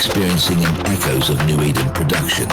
experiencing an Echoes of New Eden production.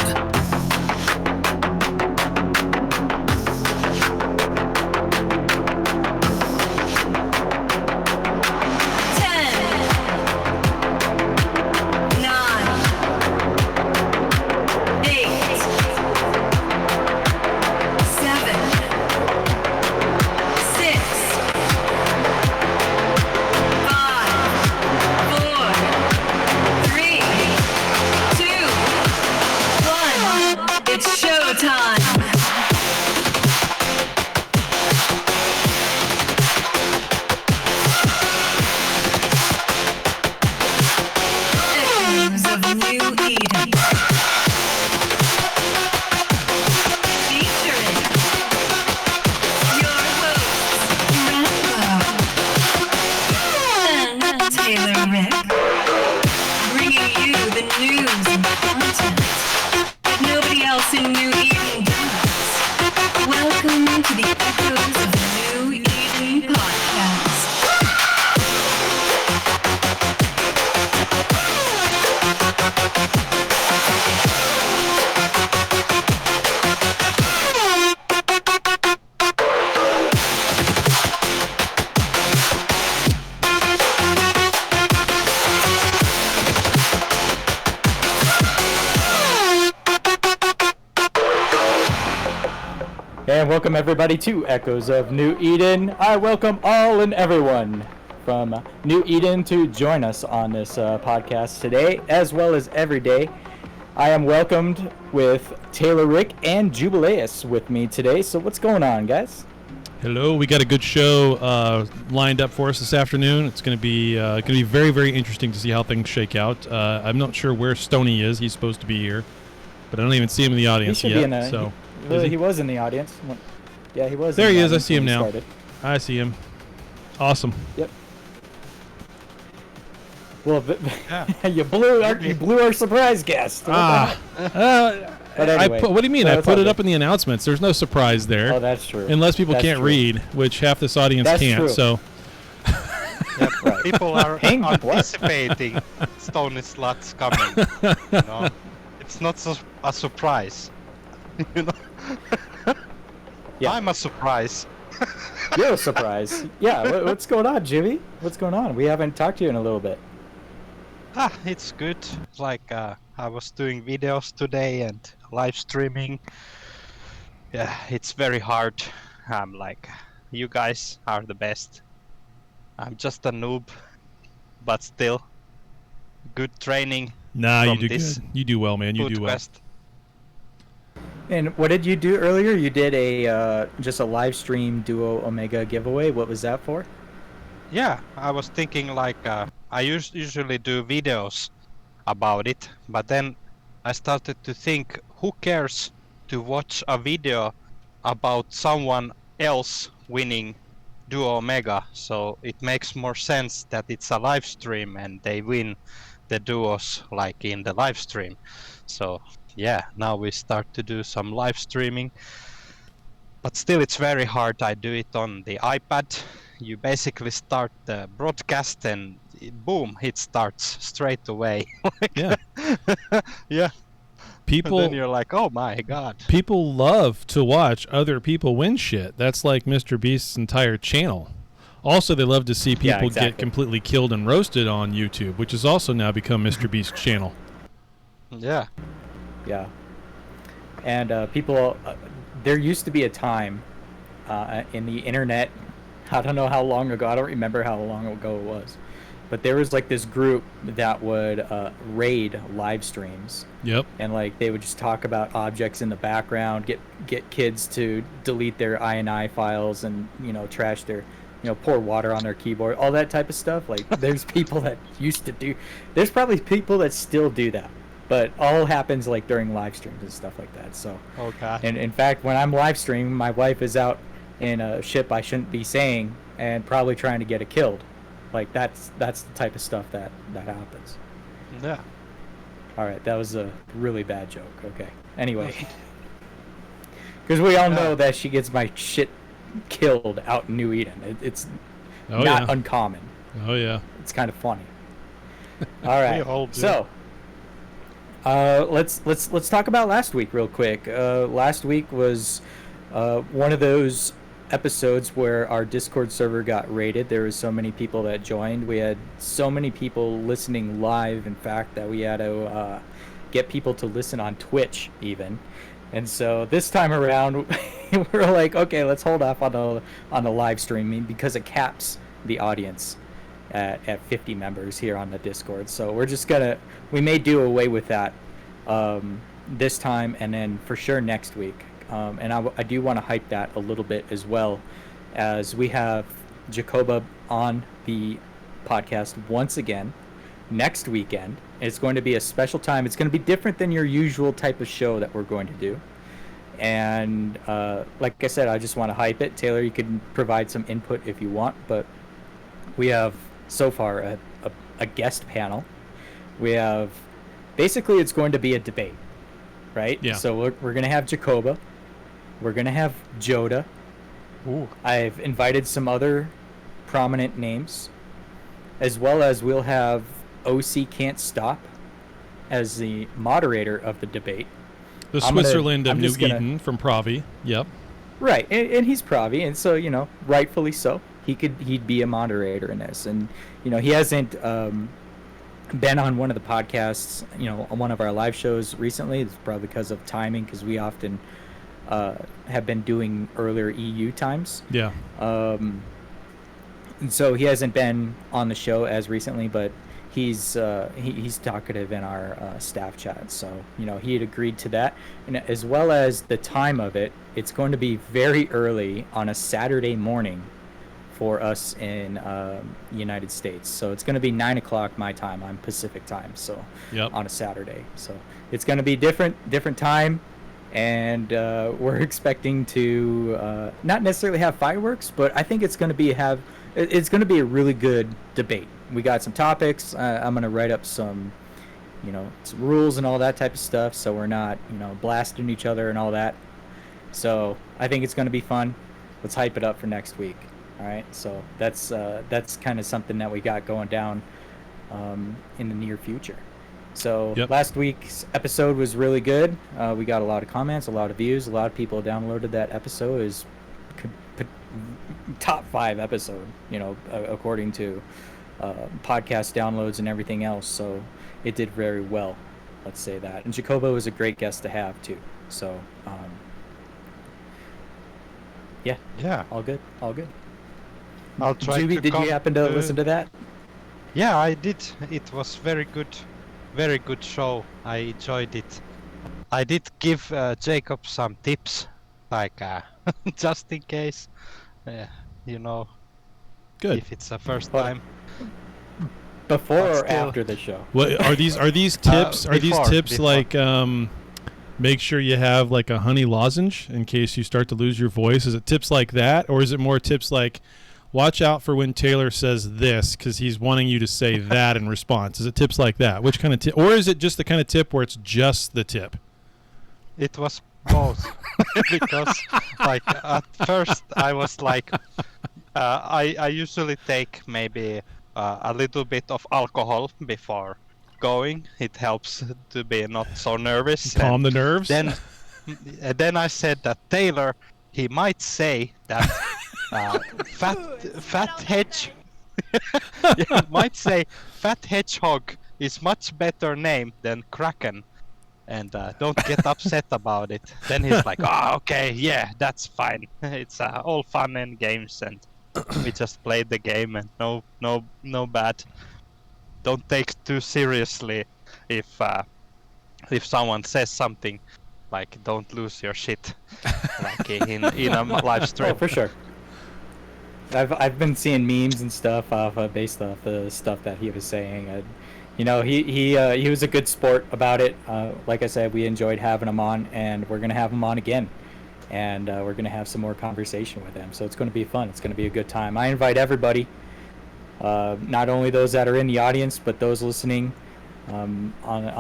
And welcome everybody to Echoes of New Eden. I welcome all and everyone from New Eden to join us on this podcast today, as well as every day. I am welcomed with Taylor, Rick, and Jubileus with me today. So what's going on, guys? Hello, we got a good show lined up for us this afternoon. It's going to be very, very interesting to see how things shake out. I'm not sure where Stoney is. He's supposed to be here, but I don't even see him in the audience yet. He was in the audience. Yeah, he was. There he is. I see him now. I see him. Awesome. Yep. Well, you blew our surprise guest. But anyway, what do you mean? I put it up in the announcements. There's no surprise there. Oh, that's true. Unless people can't read, which half this audience can't. True. So. Yep, right. People are anticipating Stoney Slutz coming. You know? It's not a surprise. You know? Yeah. I'm a surprise. You're a surprise. Yeah, what's going on, Jimmy? What's going on? We haven't talked to you in a little bit. It's good. Like, I was doing videos today and live streaming. Yeah, it's very hard. I'm like, you guys are the best. I'm just a noob, but still, good training. Nah, you do good. You do well, man. You do well. And what did you do earlier? You did just a live stream Duo Omega giveaway. What was that for? Yeah, I was thinking like I usually do videos about it, but then I started to think, who cares to watch a video about someone else winning Duo Omega? So it makes more sense that it's a live stream and they win the duos like in the live stream. So yeah, now we start to do some live streaming, but still it's very hard. I do it on the iPad. You basically start the broadcast and boom, it starts straight away. Yeah. Yeah. People, and then you're like, oh my god. People love to watch other people win shit. That's like Mr. Beast's entire channel. Also, they love to see people get completely killed and roasted on YouTube, which has also now become Mr. Beast's channel. Yeah. Yeah. And people, there used to be a time in the internet, I don't know how long ago, I don't remember how long ago it was, but there was like this group that would raid live streams. Yep. And like they would just talk about objects in the background, get kids to delete their INI files and, trash their, pour water on their keyboard, all that type of stuff. Like there's people that used to do, there's probably people that still do that. But all happens like during live streams and stuff like that. So, okay. And in fact, when I'm live streaming, my wife is out in a ship I shouldn't be saying and probably trying to get it killed. Like that's the type of stuff that happens. Yeah. All right, that was a really bad joke. Okay. Anyway, because we all know that she gets my shit killed out in New Eden. It's not uncommon. Oh yeah. It's kind of funny. All right. We all do. So. Let's talk about last week real quick. Last week was one of those episodes where our Discord server got raided. There was so many people that joined. We had so many people listening live, in fact, that we had to get people to listen on Twitch even. And so this time around, we're like, okay, let's hold off on the live streaming because it caps the audience at 50 members here on the Discord. So we may do away with that this time, and then for sure next week. And I do want to hype that a little bit as well, as we have Jacoba on the podcast once again next weekend. It's going to be a special time. It's going to be different than your usual type of show that we're going to do. And like I said, I just want to hype it. Taylor, you can provide some input if you want, but we have so far a guest panel. We have, basically it's going to be a debate, right? Yeah. So we're going to have Jacoba. We're going to have Joda. Ooh. I've invited some other prominent names, as well as we'll have OC Can't Stop as the moderator of the debate. The Switzerland of New Eden from Pravi. Yep. Right, and he's Pravi, and so, you know, rightfully so. He'd be a moderator in this, and you know, he hasn't been on one of the podcasts, you know, on one of our live shows recently. It's probably because of timing, because we often have been doing earlier EU times. Yeah. And so he hasn't been on the show as recently, but he's talkative in our staff chat. So, you know, he had agreed to that, and as well as the time of it. It's going to be very early on a Saturday morning for us in the United States. So it's going to be 9 o'clock my time. I'm Pacific time. So Yep. on a Saturday. So it's going to be different time. And we're expecting to not necessarily have fireworks, but I think it's going to be a really good debate. We got some topics. I'm going to write up some rules and all that type of stuff, so we're not, blasting each other and all that. So I think it's going to be fun. Let's hype it up for next week. All right. So that's kind of something that we got going down in the near future. So Yep. Last week's episode was really good. We got a lot of comments, a lot of views. A lot of people downloaded that episode. It was top 5 episode, according to podcast downloads and everything else. So it did very well. Let's say that. And Jacobo was a great guest to have too. So Yeah. all good. I'll try Juby, to did you happen to listen to that? Yeah, I did. It was very good show. I enjoyed it. I did give Jacob some tips, like just in case, Good. if it's the first But- time. Before But or still- after the show? What are these tips? Are these before, tips before. like make sure you have like a honey lozenge in case you start to lose your voice? Is it tips like that, or is it more tips like watch out for when Taylor says this because he's wanting you to say that in response? Is it tips like that? Which kind of tip, or is it just the kind of tip where it's just the tip? It was both. Because like at first I was like, I usually take maybe a little bit of alcohol before going. It helps to be not so nervous. Calm the nerves. Then I said that Taylor, he might say that fat hedge yeah, might say fat hedgehog is much better name than Kraken, and don't get upset about it. Then he's like, okay, yeah, that's fine. It's all fun and games, and we just played the game, and no bad. Don't take too seriously if someone says something, like don't lose your shit, like in a live stream. Oh, for sure. I've been seeing memes and stuff based off the stuff that he was saying. He was a good sport about it. Like I said, we enjoyed having him on, and we're gonna have him on again, and we're gonna have some more conversation with him. So it's gonna be fun. It's gonna be a good time. I invite everybody, not only those that are in the audience, but those listening on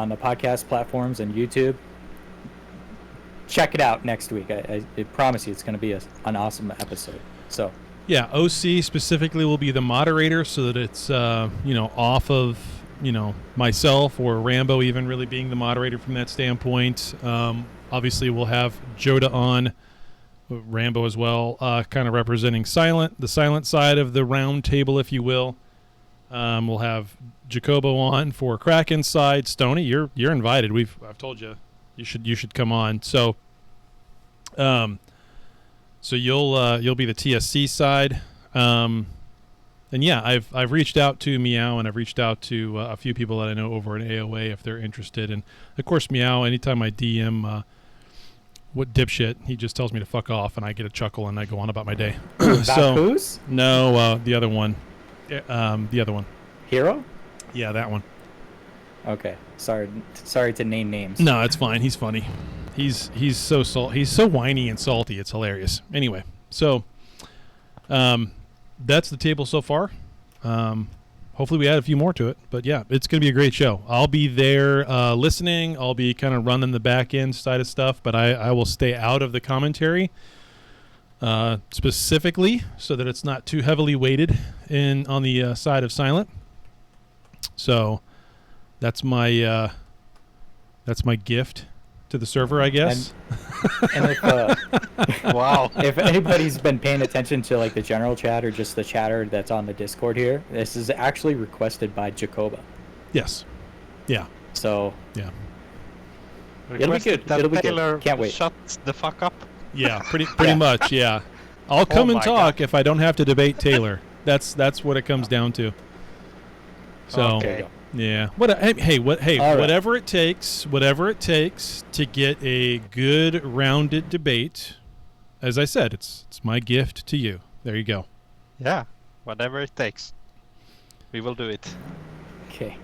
the podcast platforms and YouTube. Check it out next week. I promise you, it's gonna be an awesome episode. So. Yeah, OC specifically will be the moderator so that it's off of myself or Rambo even really being the moderator from that standpoint. Obviously, we'll have Joda on, Rambo as well, kind of representing the silent side of the round table, if you will. We'll have Jacobo on for Kraken's side. Stoney, you're invited. I've told you should come on. So you'll be the TSC side. And yeah, I've reached out to Meow, and I've reached out to a few people that I know over in AOA if they're interested. And of course, Meow, anytime I DM what dipshit, he just tells me to fuck off, and I get a chuckle and I go on about my day. Vapoose? No, the other one. The other one. Hero? Yeah, that one. Okay. Sorry to name names. No, it's fine. He's funny. He's so whiny and salty. It's hilarious. Anyway, so that's the table so far. Hopefully we add a few more to it. But yeah, it's going to be a great show. I'll be there listening. I'll be kind of running the back end side of stuff, but I will stay out of the commentary specifically so that it's not too heavily weighted on the side of silent. So that's my gift to the server, I guess. And if wow, if anybody's been paying attention to like the general chat or just the chatter that's on the Discord here, this is actually requested by Jacoba. Yes. Yeah. So yeah, it'll be good. It'll be good. Can't wait. Shut the fuck up. Yeah, pretty much. Yeah, I'll come and talk if I don't have to debate Taylor. That's what it comes down to. So. Okay. Yeah. Whatever it takes to get a good rounded debate. As I said, it's my gift to you. There you go. Yeah. Whatever it takes. We will do it. Okay.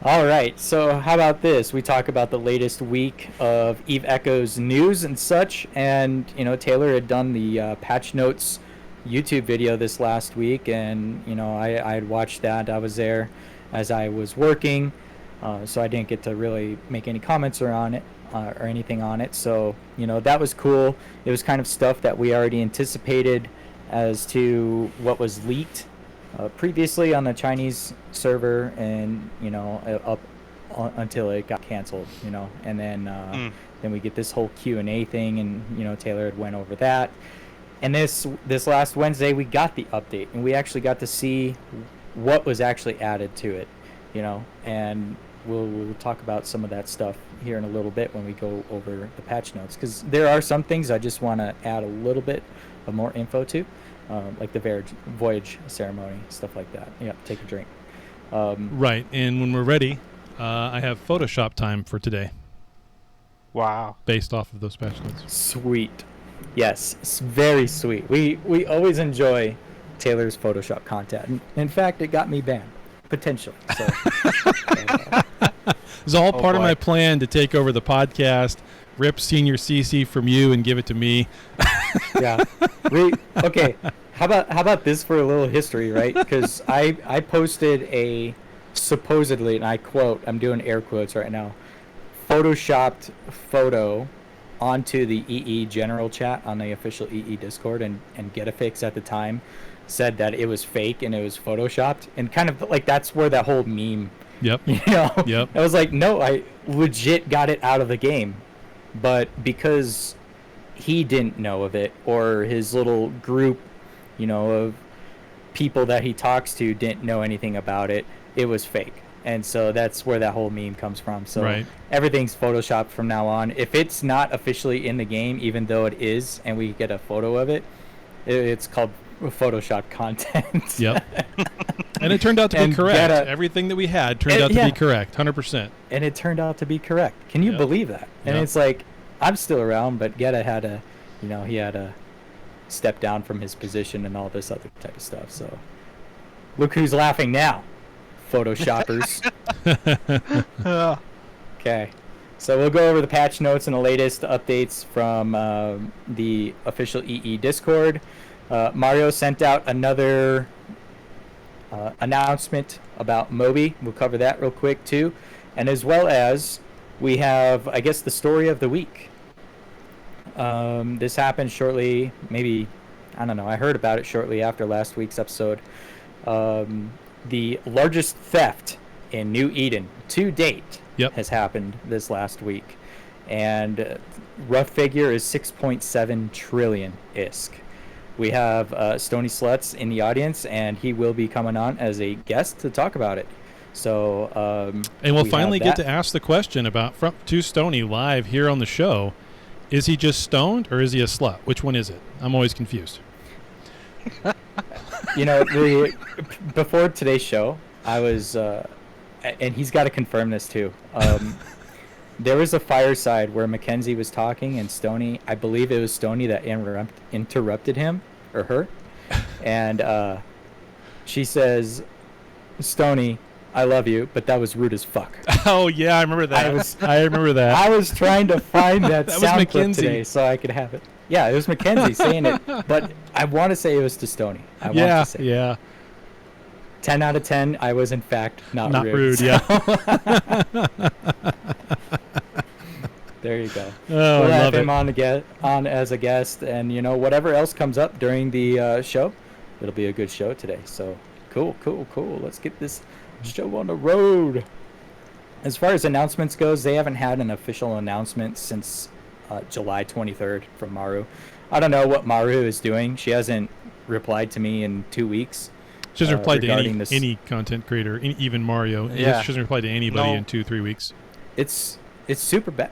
All right. So how about this? We talk about the latest week of Eve Echo's news and such. And, Taylor had done the patch notes YouTube video this last week. And, I had watched that. I was there as I was working, so I didn't get to really make any comments on it or anything on it. So that was cool. It was kind of stuff that we already anticipated as to what was leaked previously on the Chinese server, and up until it got canceled. And then we get this whole Q&A thing, and Taylor had went over that. And this last Wednesday we got the update, and we actually got to see what was actually added to it, and we'll talk about some of that stuff here in a little bit when we go over the patch notes, because there are some things I just want to add a little bit of more info to, like the voyage ceremony, stuff like that. Yeah, take a drink. Right, and when we're ready, I have Photoshop time for today. Wow. Based off of those patch notes. Sweet. Yes, it's very sweet. We always enjoy Taylor's Photoshop content. In fact, it got me banned, potentially. So, it's all part of my plan to take over the podcast, rip Senior CC from you, and give it to me. Yeah. Okay. How about this for a little history, right? Because I posted a supposedly, and I quote, I'm doing air quotes right now, photoshopped photo onto the EE general chat on the official EE Discord, and Getafix at the time said that it was fake and it was photoshopped, and kind of like that's where that whole meme. Yep. Yep. I was like, no, I legit got it out of the game, but because he didn't know of it, or his little group, of people that he talks to didn't know anything about it, it was fake. And so that's where that whole meme comes from. So Everything's photoshopped from now on. If it's not officially in the game, even though it is, and we get a photo of it, it's called Photoshop content. Yep. And it turned out to be correct. Everything that we had turned out to be correct, 100%. And it turned out to be correct. Can you believe that? And it's like, I'm still around, but Geta had to, he had to step down from his position and all this other type of stuff. So look who's laughing now, Photoshoppers. Okay. So we'll go over the patch notes and the latest updates from the official EE Discord. Mario sent out another announcement about Moby. We'll cover that real quick too. And as well as we have, I guess, the story of the week. This happened shortly, maybe, I don't know, I heard about it shortly after last week's episode. The largest theft in New Eden to date Yep. has happened this last week. And rough figure is 6.7 trillion ISK. We have Stoney Slutz in the audience, and he will be coming on as a guest to talk about it. So, and we'll we finally have get that. to ask the question to Stoney live here on the show. Is he just stoned or is he a slut? Which one is it? I'm always confused. You know, before today's show, I was, and he's got to confirm this too. There was a fireside where Mackenzie was talking, and Stoney, I believe it was Stoney that interrupted him or her, and she says, "Stoney, I love you, but that was rude as fuck." Oh yeah, I remember that. I remember that. I was trying to find that, That was sound clip Mackenzie. today so I could have it. Yeah, it was Mackenzie saying it, but I want to say it was to Stoney. I want Yeah, to say yeah. 10 out of 10. I was in fact not Rude, so- yeah. There you go. Oh, We'll I have love him it. on as a guest, and you know, whatever else comes up during the show, it'll be a good show today. So cool. Let's get this show on the road. As far as announcements goes, they haven't had an official announcement since July 23rd from Maru. I don't know what Maru is doing. She hasn't replied to me in 2 weeks. She hasn't replied to regarding this. any content creator, even Mario. Yeah. She hasn't replied to anybody No. in 2-3 weeks. It's super bad.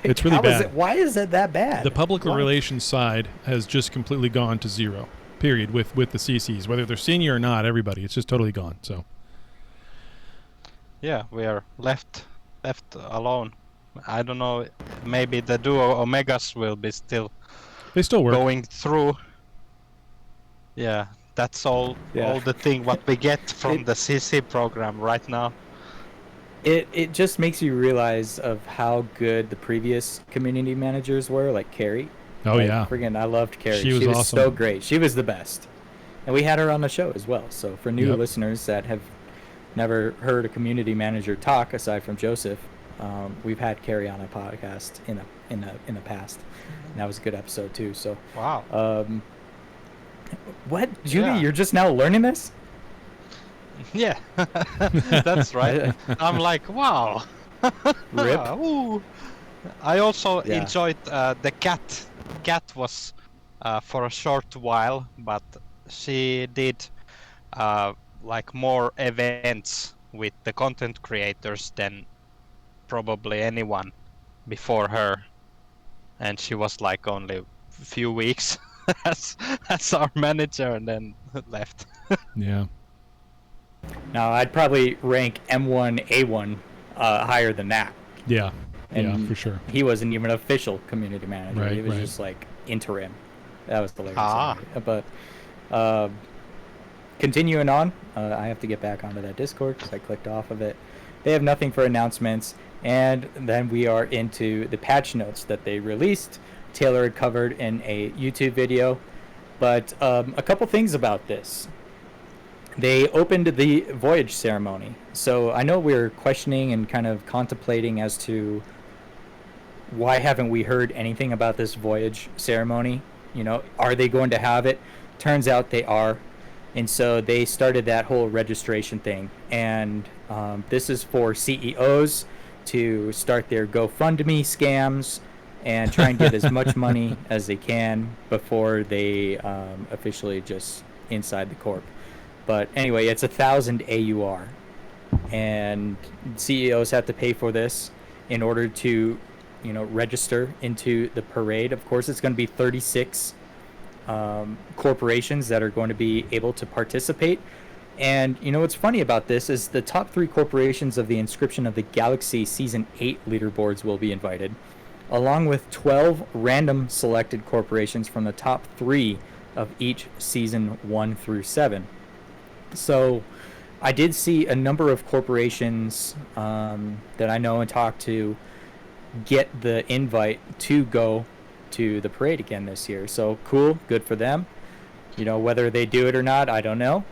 It's really How is bad. it? Why is it that bad? The public Why? relations side has just completely gone to zero. Period. With the CCs, whether they're senior or not, everybody, it's just totally gone. So Yeah, we are left alone. I don't know. Maybe the duo Omegas will be still they still work. going through. Yeah, that's all the thing what we get from the CC program right now. It just makes you realize of how good the previous community managers were, like Carrie. Oh Like, yeah. friggin' I loved Carrie. She was awesome. so great. She was the best, and we had her on the show as well. So for new Yep. listeners that have never heard a community manager talk aside from Joseph, we've had Carrie on a podcast in the past, and that was a good episode too. So Wow. what, Judy? Yeah. You're just now learning this? Yeah, that's right. I'm like, wow. Rip. Ooh. I also Yeah. enjoyed the cat. Cat was for a short while, but she did like more events with the content creators than probably anyone before her, and she was like only a few weeks as our manager and then left. Yeah. Now I'd probably rank M1A1 higher than that. Yeah. Yeah, And for sure. He wasn't even official community manager. Right, He was right. just like interim. That was hilarious. Ah. But continuing on, I have to get back onto that Discord because I clicked off of it. They have nothing for announcements, and then we are into the patch notes that they released. Taylor had covered in a YouTube video, but a couple things about this. They opened the voyage ceremony. So I know we're questioning and kind of contemplating as to why haven't we heard anything about this voyage ceremony? You know, are they going to have it? Turns out they are. And so they started that whole registration thing. And this is for CEOs to start their GoFundMe scams and try and get as much money as they can before they officially just inside the corp. But anyway, it's 1,000 AUR, and CEOs have to pay for this in order to, you know, register into the parade. Of course, it's going to be 36 corporations that are going to be able to participate. And you know what's funny about this is the top 3 corporations of the Inscription of the Galaxy Season 8 leaderboards will be invited, along with 12 random selected corporations from the top 3 of each Season 1 through 7. So I did see a number of corporations that I know and talk to get the invite to go to the parade again this year. So cool, good for them. You know, whether they do it or not, I don't know.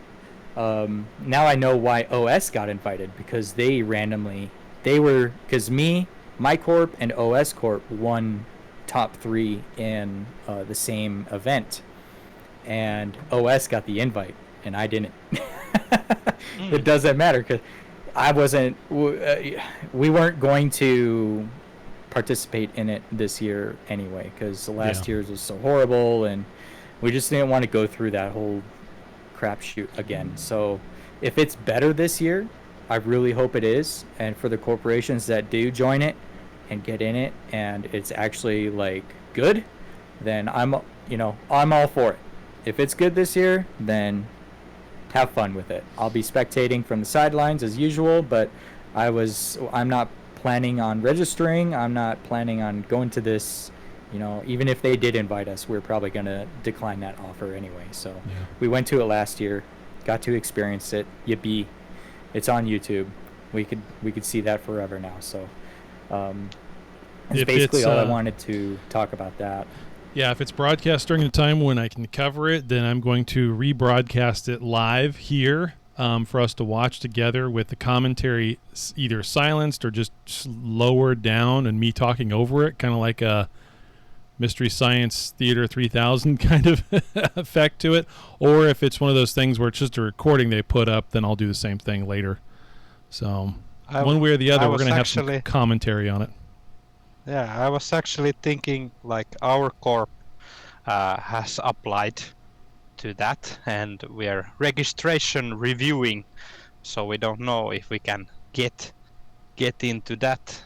Now I know why OS got invited, because because my corp and OS corp won top 3 in the same event, and OS got the invite and I didn't. It doesn't matter, I wasn't. We weren't going to participate in it this year anyway, because the last year's was so horrible, and we just didn't want to go through that whole crapshoot again. So if it's better this year, I really hope it is. And for the corporations that do join it and get in it, and it's actually like good, then I'm all for it. If it's good this year, then have fun with it. I'll be spectating from the sidelines as usual, but I'm not planning on registering. I'm not planning on going to this. Even if they did invite us, we're probably going to decline that offer anyway. So we went to it last year, got to experience it. Yippee. It's on YouTube. We could see that forever now. So that's basically all I wanted to talk about that. Yeah, if it's broadcast during the time when I can cover it, then I'm going to rebroadcast it live here for us to watch together with the commentary either silenced or just lowered down and me talking over it, kind of like a Mystery Science Theater 3000 kind of effect to it. Or if it's one of those things where it's just a recording they put up, then I'll do the same thing later. So one way or the other, we're going to have some commentary on it. Yeah, I was actually thinking like our corp has applied to that, and we are registration reviewing, so we don't know if we can get into that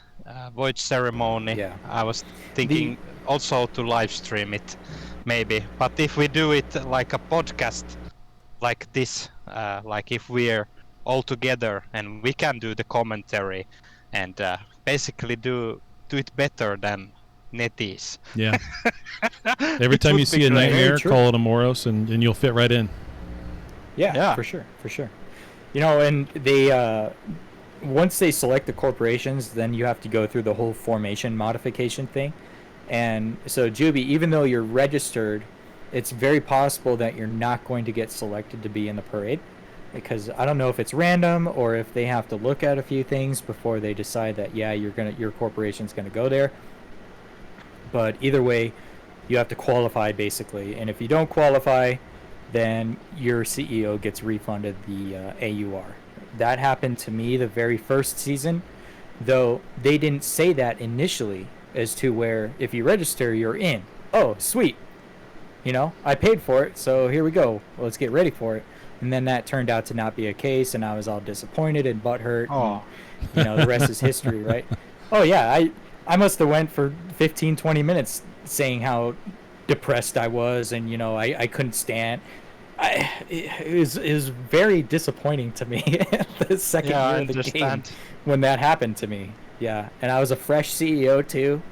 void ceremony. Yeah. I was thinking also to live stream it, maybe. But if we do it like a podcast like this, like if we're all together and we can do the commentary and basically do it better than NetEase. Yeah. Every time you see a nightmare, call it a Moros, and you'll fit right in. Yeah, for sure. And they once they select the corporations, then you have to go through the whole formation modification thing. And so, Juby, even though you're registered, it's very possible that you're not going to get selected to be in the parade, because I don't know if it's random or if they have to look at a few things before they decide that your corporation's gonna go there. But either way, you have to qualify basically, and if you don't qualify, then your CEO gets refunded the AUR. That happened to me the very first season, though they didn't say that initially as to where if you register, you're in. Oh, sweet. I paid for it, so here we go. Let's get ready for it. And then that turned out to not be a case, and I was all disappointed and butthurt. Oh. And, the rest is history, right? Oh, yeah, I must have went for 15, 20 minutes saying how depressed I was, and, I couldn't stand. It was very disappointing to me the second year of the game when that happened to me. Yeah, and I was a fresh CEO, too.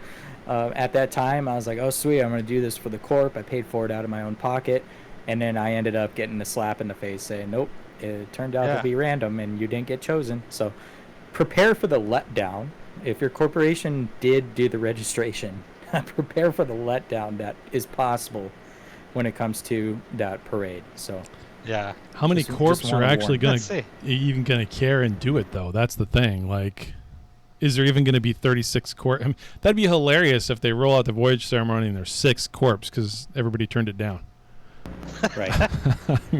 At that time, I was like, oh, sweet, I'm going to do this for the corp. I paid for it out of my own pocket. And then I ended up getting a slap in the face saying, nope, it turned out to be random and you didn't get chosen. So prepare for the letdown. If your corporation did do the registration, prepare for the letdown that is possible when it comes to that parade. So yeah, how many corps are actually even going to care and do it, though? That's the thing. Like, is there even going to be 36 corps? I mean, that'd be hilarious if they roll out the voyage ceremony and there's 6 corps because everybody turned it down. Right.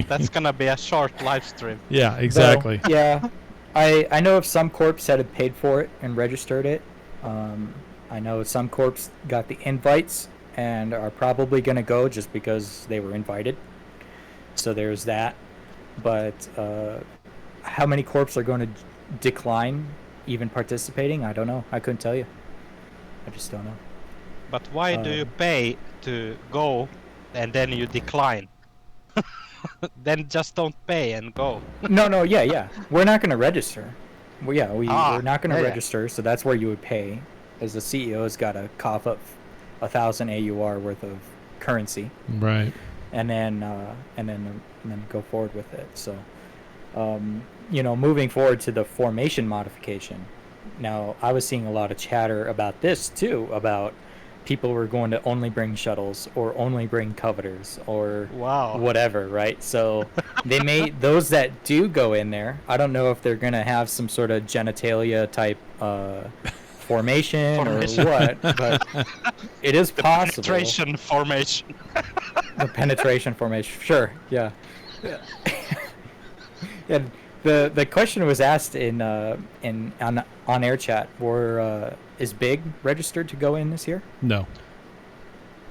That's gonna be a short live stream. Yeah, exactly. So, yeah, I know of some corps that had paid for it and registered it. I know some corps got the invites and are probably going to go just because they were invited. So there's that. But how many corps are going to decline even participating? I don't know. I couldn't tell you. I just don't know. But why do you pay to go and then you decline? Then just don't pay and go. No, yeah. We're not going to register. We're not going to register, so that's where you would pay. As the CEO's got to cough up 1,000 AUR worth of currency, right? And then go forward with it. So, moving forward to the formation modification. Now, I was seeing a lot of chatter about this too, about people were going to only bring shuttles or only bring coveters or whatever, right? So they made those that do go in there. I don't know if they're going to have some sort of genitalia type formation or what, but it is possible. Penetration formation. The penetration formation, sure, yeah. And The question was asked in on air chat. Is Big registered to go in this year? No.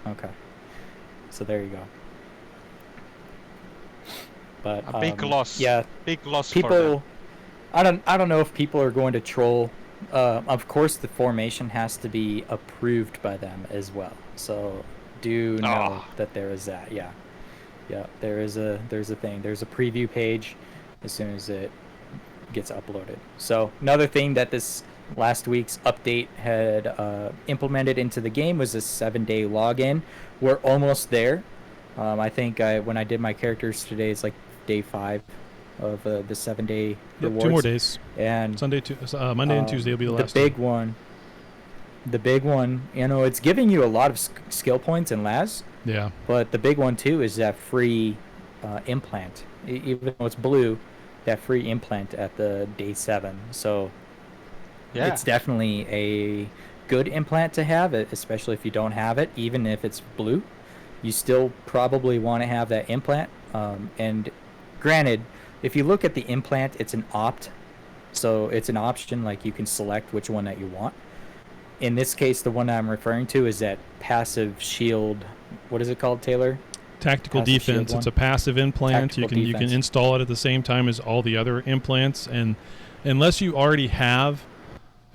Okay. So there you go. But A big loss. Yeah, Big loss for them. people. I don't know if people are going to troll. Of course, the formation has to be approved by them as well. So do know that there is that. Yeah. There's a thing. There's a preview page as soon as it gets uploaded. So another thing that this last week's update had implemented into the game was a 7-day login. We're almost there. I think when I did my characters today, it's like day 5 of the 7-day rewards. 2 more days. And Monday and Tuesday will be the last. The big one, it's giving you a lot of skill points in LAS. Yeah. But the big one too is that free implant. Even though it's blue, that free implant at the day 7. So it's definitely a good implant to have, especially if you don't have it. Even if it's blue, you still probably want to have that implant. And granted, if you look at the implant, it's an opt. So it's an option, like you can select which one that you want. In this case, the one I'm referring to is that passive shield. What is it called, Taylor? Tactical Passive defense. shield It's a passive implant. Tactical You can defense. install it at the same time as all the other implants, and unless you already have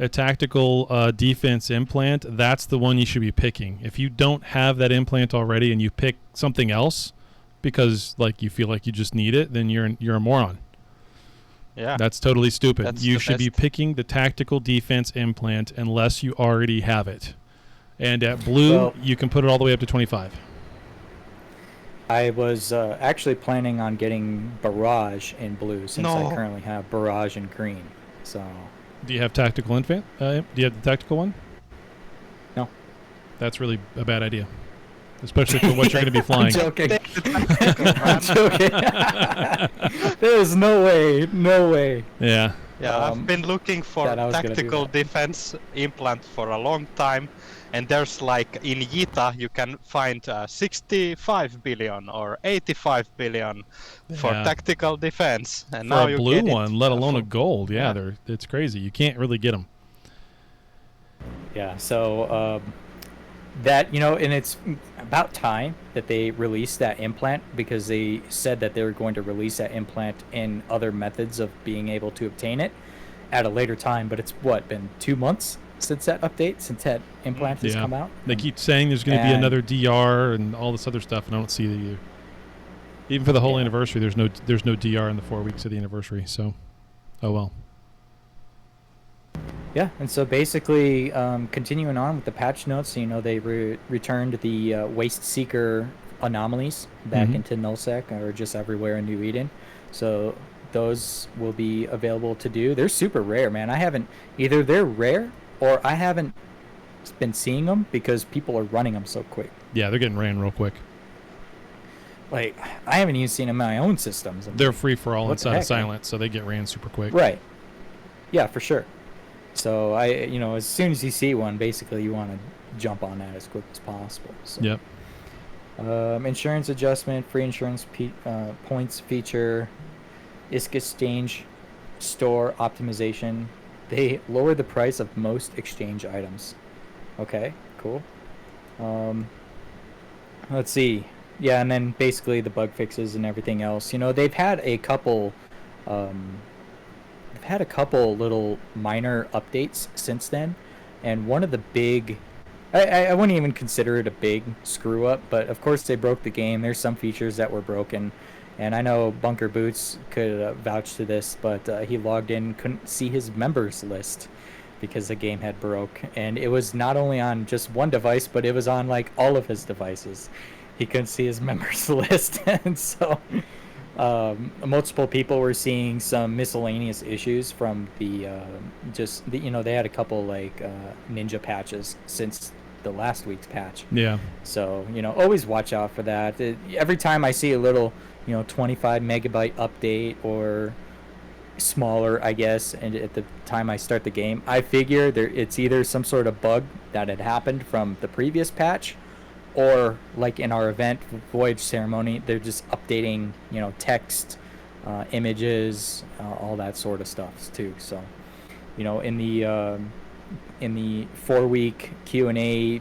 a tactical defense implant, that's the one you should be picking. If you don't have that implant already and you pick something else because like you feel like you just need it, then you're a moron. Yeah. That's totally stupid. That's You the should be best. picking the tactical defense implant unless you already have it. And at blue, Well- you can put it all the way up to 25. I was actually planning on getting Barrage in blue since I No. currently have Barrage in green. So Do you have tactical infant? Do you have the tactical one? No. That's really a bad idea, especially for what you're going to be I'm flying. joking. I'm joking. There's no way. Yeah. Yeah, I've been looking for that I was gonna do tactical that. defense implant for a long time, and there's like in Yita you can find 65 billion or 85 billion for Yeah. tactical defense, and For now a you blue get it, one, let alone a for- gold. Yeah, Yeah. it's crazy. You can't really get them. Yeah. So that and it's about time that they released that implant, because they said that they were going to release that implant in other methods of being able to obtain it at a later time. But it's been 2 months since that update, since that implant has Yeah. come out. They keep saying there's going to be And- another DR and all this other stuff, and I don't see it either. Even for the whole Yeah. anniversary, there's no DR in the 4 weeks of the anniversary. So, oh well. Yeah, and so basically, continuing on with the patch notes, they returned the Waste Seeker anomalies back Mhm. into nullsec, or just everywhere in New Eden. So those will be available to do. They're super rare, man. Either they're rare or I haven't been seeing them because people are running them so quick. Yeah, they're getting ran real quick. Like, I haven't even seen them in my own systems. I'm They're like, free for all What the inside of heck, man? Silent, so they get ran super quick. right. Yeah, for sure. So as soon as you see one, basically you want to jump on that as quick as possible. So. Yep. Insurance adjustment, free insurance points feature, ISK exchange store optimization. They lower the price of most exchange items. Okay, cool. Let's see. Yeah, and then basically the bug fixes and everything else. They've had a couple little minor updates since then, and one of the big, I wouldn't even consider it a big screw up, but of course they broke the game. There's some features that were broken, and I know Bunker Boots could vouch to this, but he logged in, couldn't see his members list because the game had broke, and it was not only on just one device, but it was on like all of his devices. He couldn't see his members list, and so multiple people were seeing some miscellaneous issues from they had a couple like ninja patches since the last week's patch. Yeah. So always watch out for that. Every time I see a little 25 megabyte update or smaller, I guess, and at the time I start the game, I figure it's either some sort of bug that had happened from the previous patch, or like in our event Voyage Ceremony, they're just updating text images, all that sort of stuff too. So, in the 4-week Q&A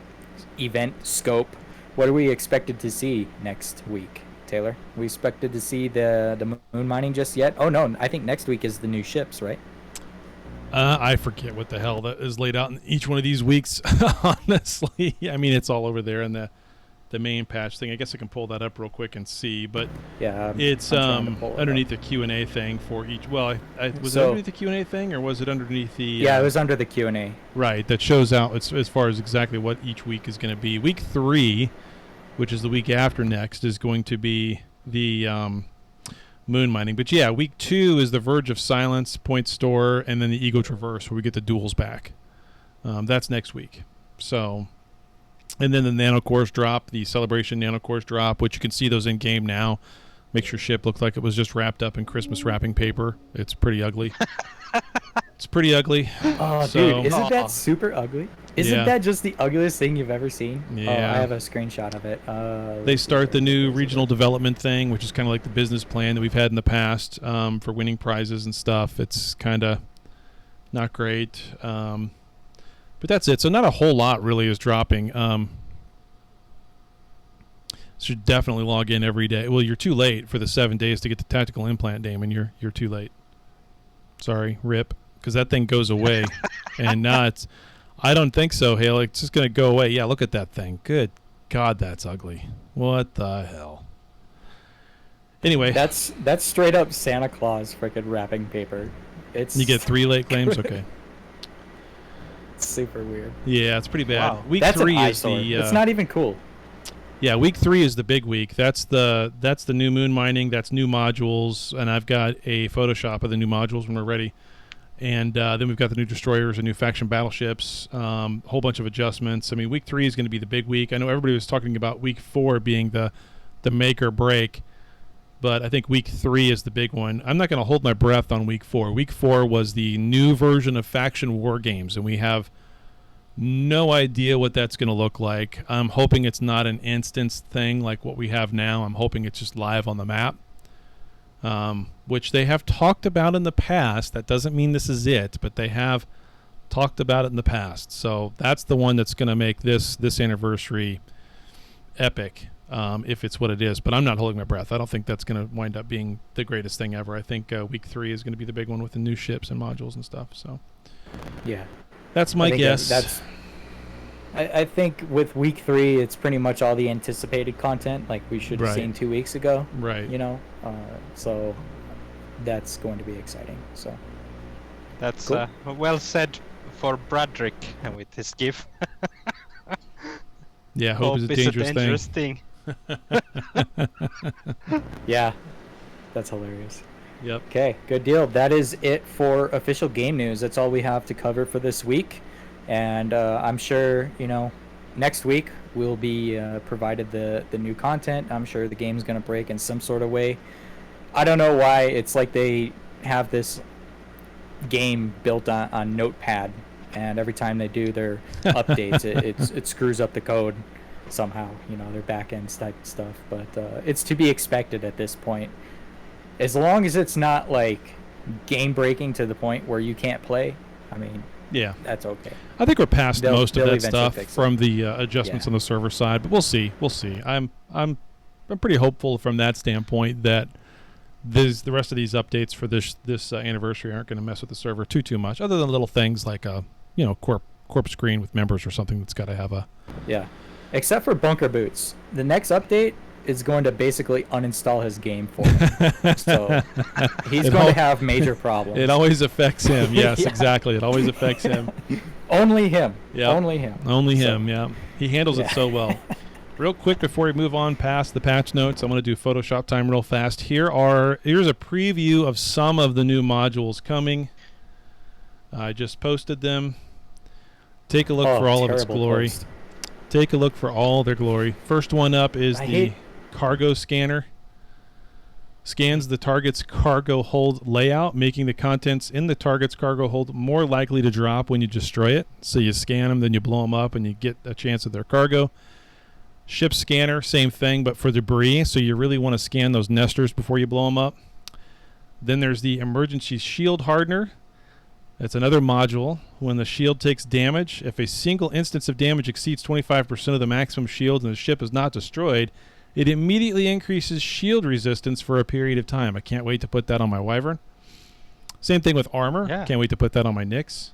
event scope, what are we expected to see next week, Taylor? We expected to see the moon mining just yet? Oh no, I think next week is the new ships, right? I forget what the hell that is laid out in each one of these weeks. Honestly, I mean, it's all over there in the main patch thing. I guess I can pull that up real quick and see, but yeah, it's I'm underneath the Q&A thing for each. Well, was it underneath the Q&A thing, or was it underneath the? Yeah, it was under the Q&A. Right, that shows out as far as exactly what each week is going to be. Week 3, which is the week after next, is going to be the moon mining. But yeah, week 2 is the Verge of Silence, Point Store, and then the Ego Traverse, where we get the duels back. That's next week. So. And then the nanocores drop, the Celebration nanocores drop, which you can see those in game now. Makes your ship look like it was just wrapped up in Christmas wrapping paper. It's pretty ugly. It's pretty ugly. Oh, so, dude, isn't that super ugly? Isn't that just the ugliest thing you've ever seen? Yeah. Oh, I have a screenshot of it. They start the new regional development thing, which is kind of like the business plan that we've had in the past for winning prizes and stuff. It's kind of not great. But that's it. So not a whole lot really is dropping. Should definitely log in every day. Well, you're too late for the 7 days to get the tactical implant, Damon. You're too late. Sorry, rip, because that thing goes away, and now it's. I don't think so, Hale. It's just gonna go away. Yeah, look at that thing. Good God, that's ugly. What the hell? Anyway, that's straight up Santa Claus freaking wrapping paper. It's you get 3 late claims. Okay. It's super weird. Yeah, it's pretty bad. Wow. Week that's 3 an is eyesore. the. It's not even cool. Yeah, week 3 is the big week. That's the new moon mining. That's new modules, and I've got a Photoshop of the new modules when we're ready. And then we've got the new destroyers and new faction battleships. A whole bunch of adjustments. I mean, week 3 is going to be the big week. I know everybody was talking about week 4 being the make or break, but I think week 3 is the big one. I'm not going to hold my breath on week 4. Week 4 was the new version of faction war games, and we have no idea what that's going to look like. I'm hoping it's not an instance thing like what we have now. I'm hoping it's just live on the map, which they have talked about in the past. That doesn't mean this is it, but they have talked about it in the past. So that's the one that's going to make this anniversary epic, if it's what it is. But I'm not holding my breath. I don't think that's going to wind up being the greatest thing ever. I think week 3 is going to be the big one with the new ships and modules and stuff. So yeah. That's my guess. I think with week 3, it's pretty much all the anticipated content like we should have seen 2 weeks ago. Right. So that's going to be exciting. So that's cool. Well said for Bradrick with his GIF. Yeah, hope is a dangerous thing. Yeah, that's hilarious. Yep. Okay, good deal. That is it for official game news. That's all we have to cover for this week. And I'm sure, next week we'll be provided the new content. I'm sure the game's going to break in some sort of way. I don't know why. It's like they have this game built on Notepad, and every time they do their updates, it screws up the code somehow, their back-end type stuff. But it's to be expected at this point. As long as it's not like game breaking to the point where you can't play, I mean, yeah, that's okay. I think we're past most of that stuff fix it. from the adjustments on the server side, but we'll see. I'm pretty hopeful from that standpoint that the rest of these updates for this anniversary aren't going to mess with the server too much, other than little things like a corp screen with members or something that's got to have a except for Bunker Boots. The next update is going to basically uninstall his game for him. So he's going to have major problems. It always affects him. Yes, Yeah. Exactly. It always affects him. Only him. Yeah. Only him. Only him, yeah. He handles it Yeah. so well. Real quick before we move on past the patch notes, I'm going to do Photoshop time real fast. Here's a preview of some of the new modules coming. I just posted them. Take a look for all of its glory. Post. Take a look for all their glory. First one up is the cargo scanner. Scans the target's cargo hold layout, making the contents in the target's cargo hold more likely to drop when you destroy it. So you scan them, then you blow them up, and you get a chance at their cargo. Ship scanner, same thing, but for debris. So you really want to scan those nesters before you blow them up. Then there's the emergency shield hardener. That's another module. When the shield takes damage, if a single instance of damage exceeds 25% of the maximum shield and the ship is not destroyed, it immediately increases shield resistance for a period of time. I can't wait to put that on my Wyvern. Same thing with armor. Yeah. Can't wait to put that on my Nyx.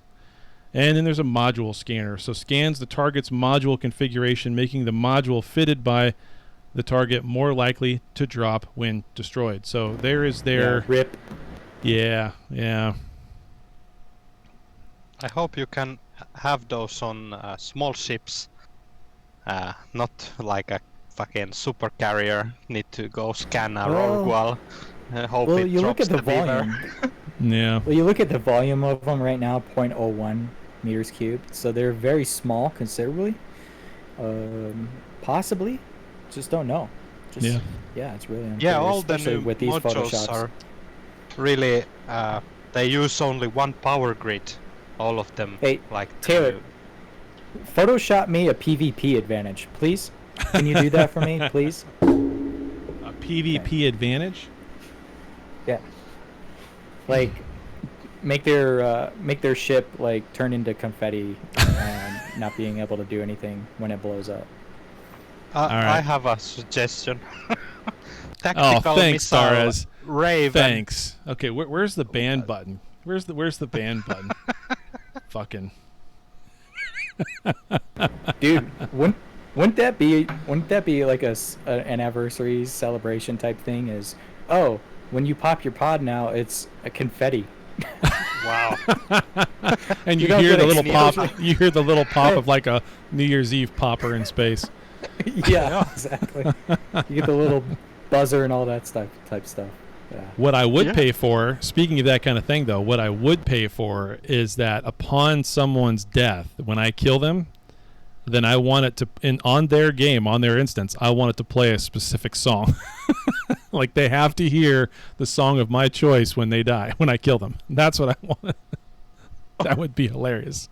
And then there's a module scanner. So scans the target's module configuration, making the module fitted by the target more likely to drop when destroyed. So there is their... Yeah, rip. Yeah. I hope you can have those on small ships. Not like a fucking super carrier need to go scan a rogue wall. Hope Well, it you look drops at the beaver. volume. Yeah. Well, you look at the volume of them right now, 0.01 meters cubed. So they're very small, considerably. Possibly, just don't know. Yeah, it's really unclear, Yeah, all the especially new with these modules photoshops. are really they use only one power grid. All of them. Hey, like Taylor, Photoshop me a PvP advantage, please. Can you do that for me, please? A PvP advantage? Yeah. Like, make their ship like turn into confetti and not being able to do anything when it blows up. I have a suggestion. Oh, Tactical thanks, missile Starez. Raven. Thanks. Okay, where's the ban button? Where's the ban button? Fucking. Dude, wouldn't that be like an anniversary celebration type thing? Is when you pop your pod now, it's a confetti. Wow. And you don't hear get the little pop. explosion. You hear the little pop of like a New Year's Eve popper in space. Yeah, exactly. You get the little buzzer and all that type stuff. Yeah. What I would Yeah. pay for, speaking of that kind of thing, though, what I would pay for is that upon someone's death, when I kill them, then I want it to, on their game, on their instance, I want it to play a specific song. Like they have to hear the song of my choice when they die, when I kill them. That's what I want. That would be hilarious.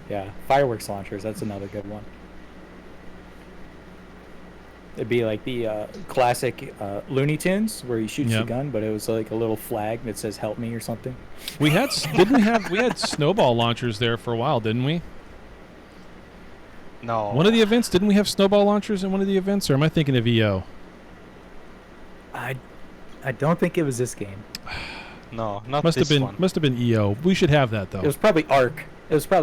Yeah, fireworks launchers. That's another good one. It'd be like the classic Looney Tunes where he shoots Yep. the gun, but it was like a little flag that says "Help me" or something. We had we had snowball launchers there for a while, didn't we? No. One of the events, didn't we have snowball launchers in one of the events, or am I thinking of EO? I don't think it was this game. No, not Must this have been one. must have been EO. We should have that though. It was probably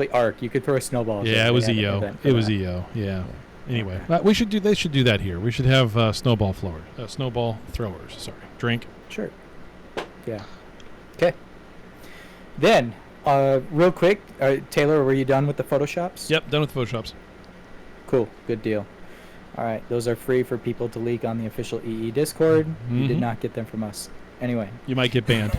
Arc. You could throw a snowball. Yeah, it was EO. It was EO. Yeah. Anyway, they should do that here. We should have snowball throwers. Sorry, drink. Sure. Yeah. Okay. Then, real quick, Taylor, were you done with the photoshops? Yep, done with photoshops. Cool. Good deal. All right, those are free for people to leak on the official EE Discord. You did Mhm. not get them from us. Anyway. You might get banned.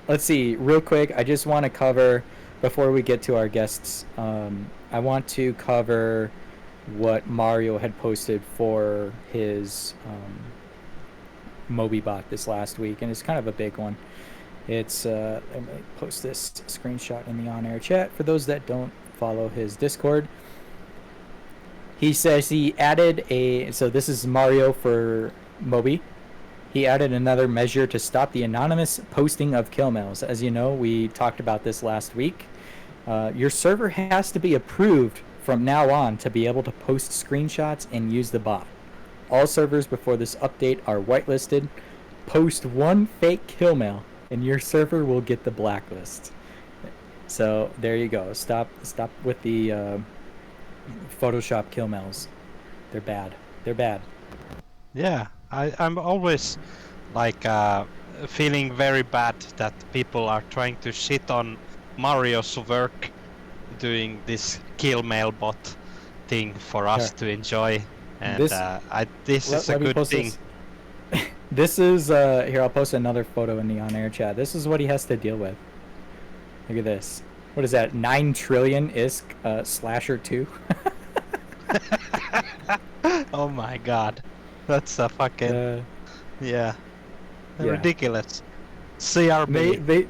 Let's see. Real quick, I just want to cover before we get to our guests. I want to cover what Mario had posted for his MobiBot this last week, and it's kind of a big one. It's let me post this screenshot in the on-air chat for those that don't follow his Discord. He says he added so this is Mario for Moby. He added another measure to stop the anonymous posting of kill mails. As you know, we talked about this last week. Your server has to be approved from now on to be able to post screenshots and use the bot. All servers before this update are whitelisted. Post one fake kill mail and your server will get the blacklist. So there you go. Stop with the Photoshop kill mails. They're bad. Yeah, I'm always like feeling very bad that people are trying to shit on Mario's work doing this kill mail bot thing for us to enjoy, and this is a good thing. This is here. I'll post another photo in the on-air chat. This is what he has to deal with. Look at this. What is that? 9 trillion ISK slasher 2. Oh my god, that's a fucking yeah, ridiculous. CRB.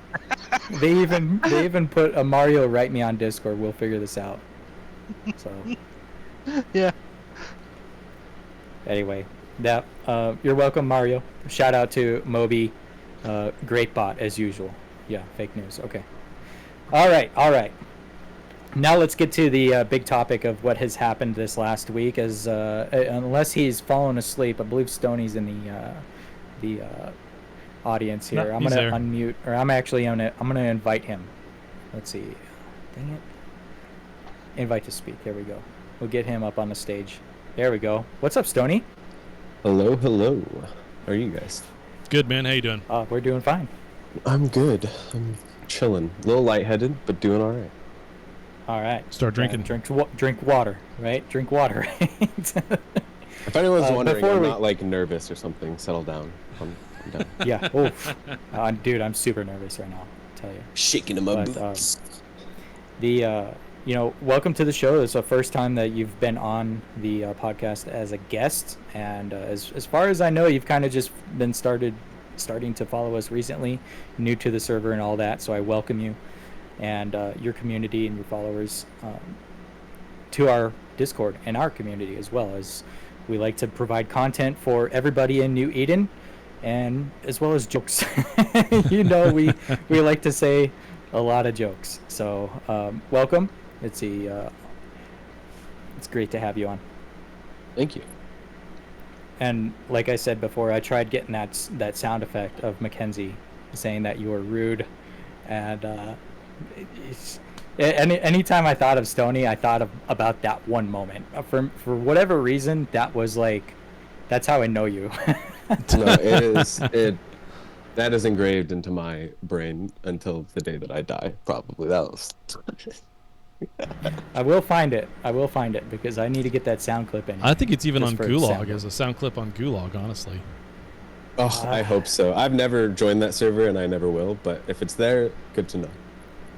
They even put a Mario write me on Discord. We'll figure this out. So Yeah. Anyway, that you're welcome, Mario. Shout out to Moby. Great bot as usual. Yeah, fake news. Okay. All right. Now let's get to the big topic of what has happened this last week. As unless he's fallen asleep, I believe Stoney's in the audience here. No, I'm he's gonna there. unmute, or I'm gonna invite him. Let's see. Dang it. Invite to speak. There we go. We'll get him up on the stage. There we go. What's up, Stoney? Hello. How are you guys? Good, man. How you doing? We're doing fine. I'm good. I'm chilling. A little lightheaded, but doing all right. All right. Start drinking. Drink water, right? Drink water. If anyone's wondering, before I'm we- not like nervous or something. Settle down. I'm done. Yeah. Oof. Dude, I'm super nervous right now. I'll tell you. Shaking in my But, boots. Welcome to the show. It's the first time that you've been on the podcast as a guest, and as far as I know, you've kind of just been starting to follow us recently, new to the server and all that. So I welcome you and your community and your followers to our Discord and our community, as well as we like to provide content for everybody in New Eden, and as well as jokes. we like to say a lot of jokes. So welcome. It's great to have you on. Thank you. And like I said before, I tried getting that sound effect of Mackenzie saying that you were rude, and anytime I thought of Stoney, I thought about that one moment. For whatever reason, that's how I know you. No, that is engraved into my brain until the day that I die. Probably that was. I will find it because I need to get that sound clip in. I think it's even Just on for Gulag example. as a sound clip on Gulag, honestly. Oh, I hope so. I've never joined that server and I never will. But if it's there, good to know.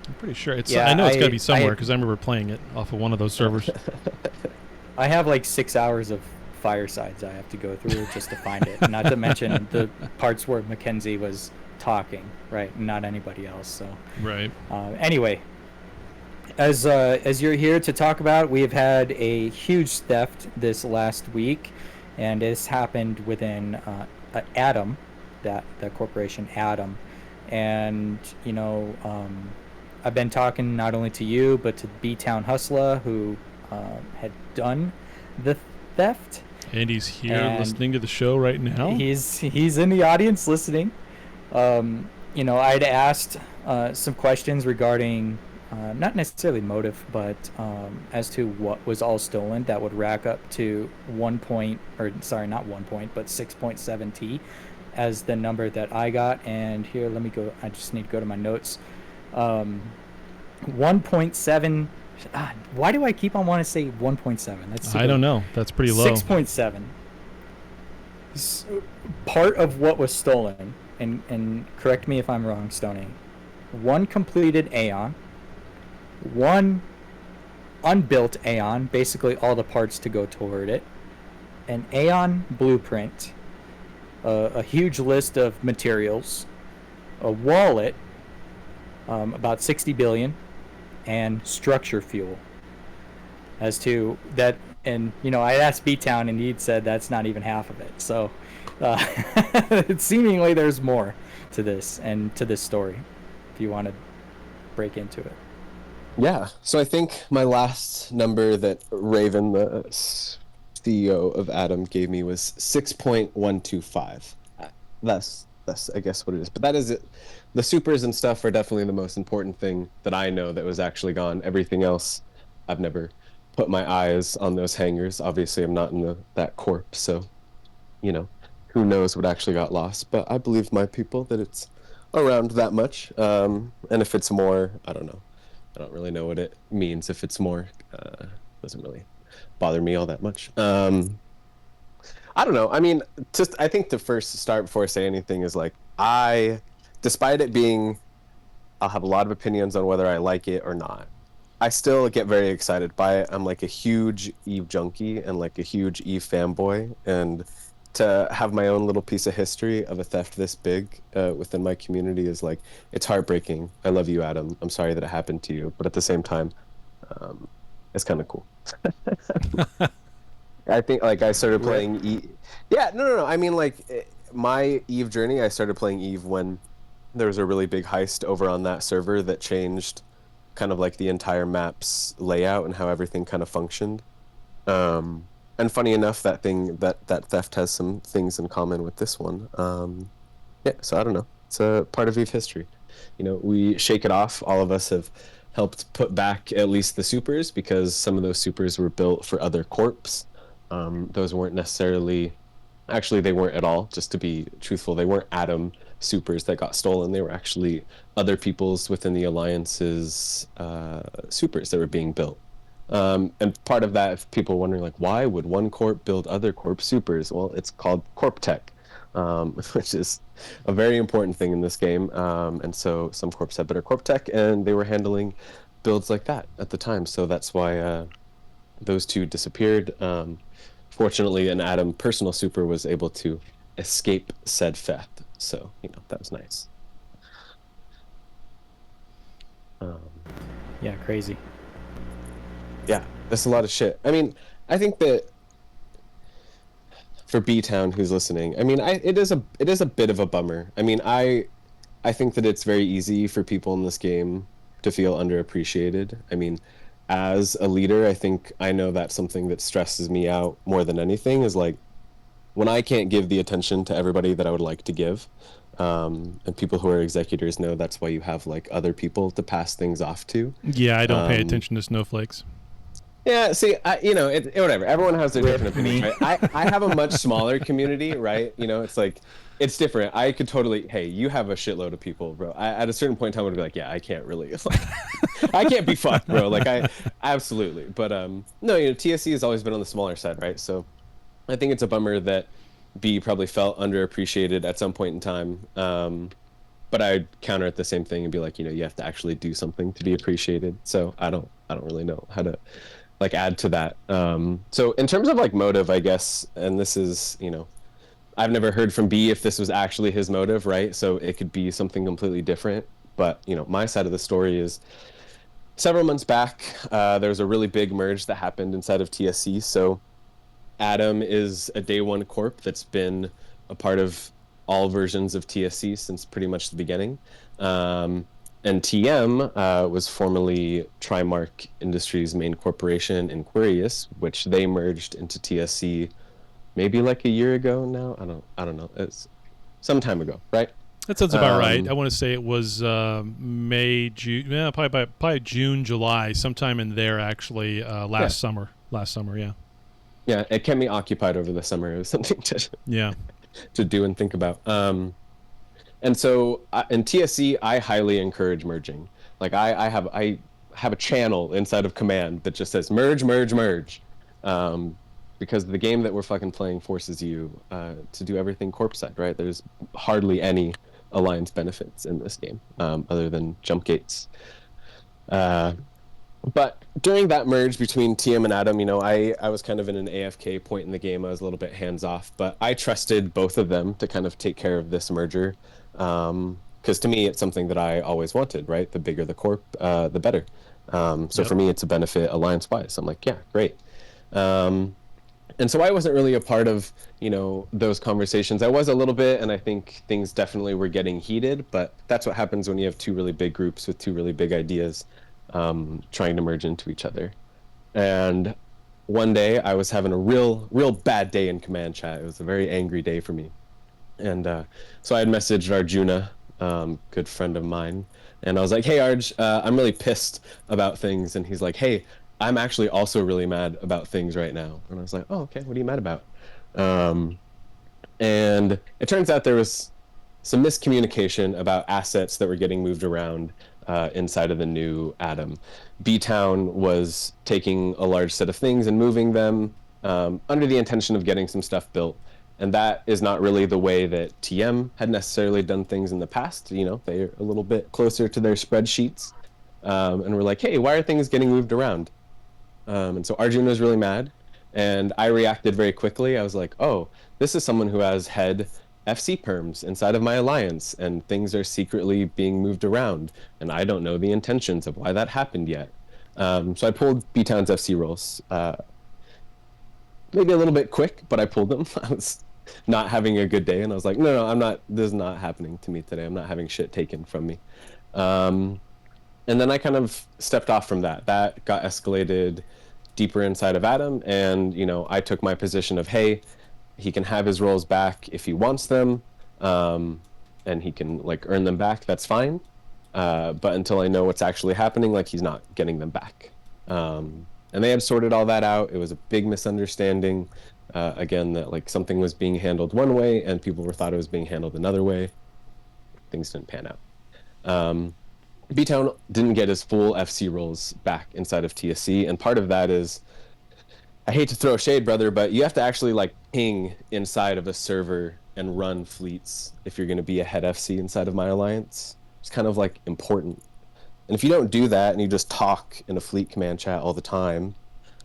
I'm pretty sure it's. Yeah, I know it's got to I- be somewhere I- because I remember playing it off of one of those servers. I have like 6 hours of firesides I have to go through just to find it. Not to mention the parts where Mackenzie was talking, right? Not anybody else. So Right. anyway, as you're here to talk about, we have had a huge theft this last week, and it's happened within Atom, that corporation Atom, and I've been talking not only to you but to B-Town Hustler, who had done the theft. And he's here And listening to the show right now. He's in the audience listening. I'd asked some questions regarding not necessarily motive, but as to what was all stolen. That would rack up to 6.7 T as the number that I got. And here, let me go. I just need to go to my notes. 1.7. Why do I keep on wanting to say 1.7? That's I don't know. That's pretty low. 6.7. Part of what was stolen, and correct me if I'm wrong, Stoney, one completed Aeon, one unbuilt Aeon, basically all the parts to go toward it, an Aeon blueprint, a huge list of materials, a wallet, about 60 billion, and structure fuel. As to that, and I asked B-Town, and he'd said that's not even half of it. So seemingly there's more to this and to this story, if you want to break into it. Yeah. So I think my last number that Raven, the CEO of Atom, gave me was 6.125. That's I guess what it is. But that is it. The supers and stuff are definitely the most important thing that I know that was actually gone. Everything else, I've never put my eyes on those hangars. Obviously, I'm not in that corp, so who knows what actually got lost. But I believe my people that it's around that much. And if it's more, I don't know. I don't really know what it means. If it's more, doesn't really bother me all that much. I don't know. I mean, I think the first start before I say anything is despite it being, I'll have a lot of opinions on whether I like it or not. I still get very excited by it. I'm like a huge Eve junkie and like a huge Eve fanboy, and to have my own little piece of history of a theft this big within my community is it's heartbreaking. I love you, Adam. I'm sorry that it happened to you, but at the same time, it's kind of cool. I think like I started playing Eve. Yeah, no. I mean, like my Eve journey, I started playing Eve when there was a really big heist over on that server that changed kind of like the entire map's layout and how everything kind of functioned. And funny enough, that theft has some things in common with this one. Yeah, so I don't know. It's a part of Eve history. You know, we shake it off. All of us have helped put back at least the supers because some of those supers were built for other corps. Those weren't necessarily, actually, they weren't at all. Just to be truthful, they weren't Atom supers that got stolen. They were actually other people's within the Alliance's supers that were being built. And part of that, if people are wondering, like, why would one corp build other corp supers? Well, it's called corp tech, which is a very important thing in this game. And so some corps had better corp tech, and they were handling builds like that at the time. So that's why those two disappeared. Fortunately, an Atom personal super was able to escape said theft. So, you know, that was nice. Yeah, crazy. Yeah, that's a lot of shit. I mean, I think that for B-Town who's listening, I mean, it is a bit of a bummer. I mean, I think that it's very easy for people in this game to feel underappreciated. I mean, as a leader, I think I know that's something that stresses me out more than anything is like when I can't give the attention to everybody that I would like to give. And people who are executors know that's why you have like other people to pass things off to. Yeah, I don't pay attention to snowflakes. Yeah, see, whatever. Everyone has their different opinions, right? I have a much smaller community, right? You know, it's like, it's different. I could totally, hey, you have a shitload of people, bro. At a certain point in time, I would be like, yeah, I can't really, like, I can't be fucked, bro. Like, absolutely. But, no, you know, TSC has always been on the smaller side, right? So I think it's a bummer that B probably felt underappreciated at some point in time. But I'd counter it the same thing and be like, you know, you have to actually do something to be appreciated. So I don't really know how to like add to that. So in terms of like motive, I guess, and this is, you know, I've never heard from B if this was actually his motive, right? So it could be something completely different. But, you know, my side of the story is several months back, there was a really big merge that happened inside of TSC. So Atom is a day one corp that's been a part of all versions of TSC since pretty much the beginning. And TM was formerly Trimark Industries' main corporation in Quirius, which they merged into TSC maybe like a year ago now. I don't know. It's some time ago, right? That sounds about right. I want to say it was May, June, yeah, probably June, July, sometime in there actually. Last summer, yeah. Yeah, it kept me occupied over the summer. It was something to do and think about. And so in TSC, I highly encourage merging. Like I have a channel inside of Command that just says merge, merge, merge, because the game that we're fucking playing forces you to do everything corp side, right? There's hardly any alliance benefits in this game other than jump gates. But during that merge between TM and Atom, you know, I was kind of in an AFK point in the game. I was a little bit hands off, but I trusted both of them to kind of take care of this merger. Because to me, it's something that I always wanted, right? The bigger the corp, the better. So for me, it's a benefit alliance-wise. I'm like, yeah, great. And so I wasn't really a part of, you know, those conversations. I was a little bit, and I think things definitely were getting heated, but that's what happens when you have two really big groups with two really big ideas trying to merge into each other. And one day I was having a real bad day in command chat. It was a very angry day for me. And so I had messaged Arjuna, good friend of mine, and I was like, hey, Arj, I'm really pissed about things. And he's like, hey, I'm actually also really mad about things right now. And I was like, oh, okay, what are you mad about? And it turns out there was some miscommunication about assets that were getting moved around inside of the new Atom. B-Town was taking a large set of things and moving them under the intention of getting some stuff built. And that is not really the way that TM had necessarily done things in the past. You know, they're a little bit closer to their spreadsheets. And we're like, hey, why are things getting moved around? And so Arjun was really mad. And I reacted very quickly. I was like, oh, this is someone who has head FC perms inside of my alliance, and things are secretly being moved around. And I don't know the intentions of why that happened yet. So I pulled B-Town's FC roles. And I was like, hey, why are things getting moved around? And so Arjun was really mad. And I reacted very quickly. I was like, oh, this is someone who has head FC perms inside of my alliance, and things are secretly being moved around. And I don't know the intentions of why that happened yet. So I pulled B-Town's FC roles. maybe a little bit quick, but I pulled them. I was not having a good day, and I was like, no, I'm not. This is not happening to me today. I'm not having shit taken from me. And then I kind of stepped off from that. That got escalated deeper inside of Adam, and I took my position of, hey, he can have his roles back if he wants them, and he can like earn them back. That's fine. But until I know what's actually happening, like he's not getting them back. And they had sorted all that out. It was a big misunderstanding. Again, that like something was being handled one way and people thought it was being handled another way. Things didn't pan out. B-Town didn't get his full FC roles back inside of TSC, and part of that is, I hate to throw shade, brother, but you have to actually like ping inside of a server and run fleets if you're going to be a head FC inside of my alliance. It's kind of like important. And if you don't do that and you just talk in a fleet command chat all the time,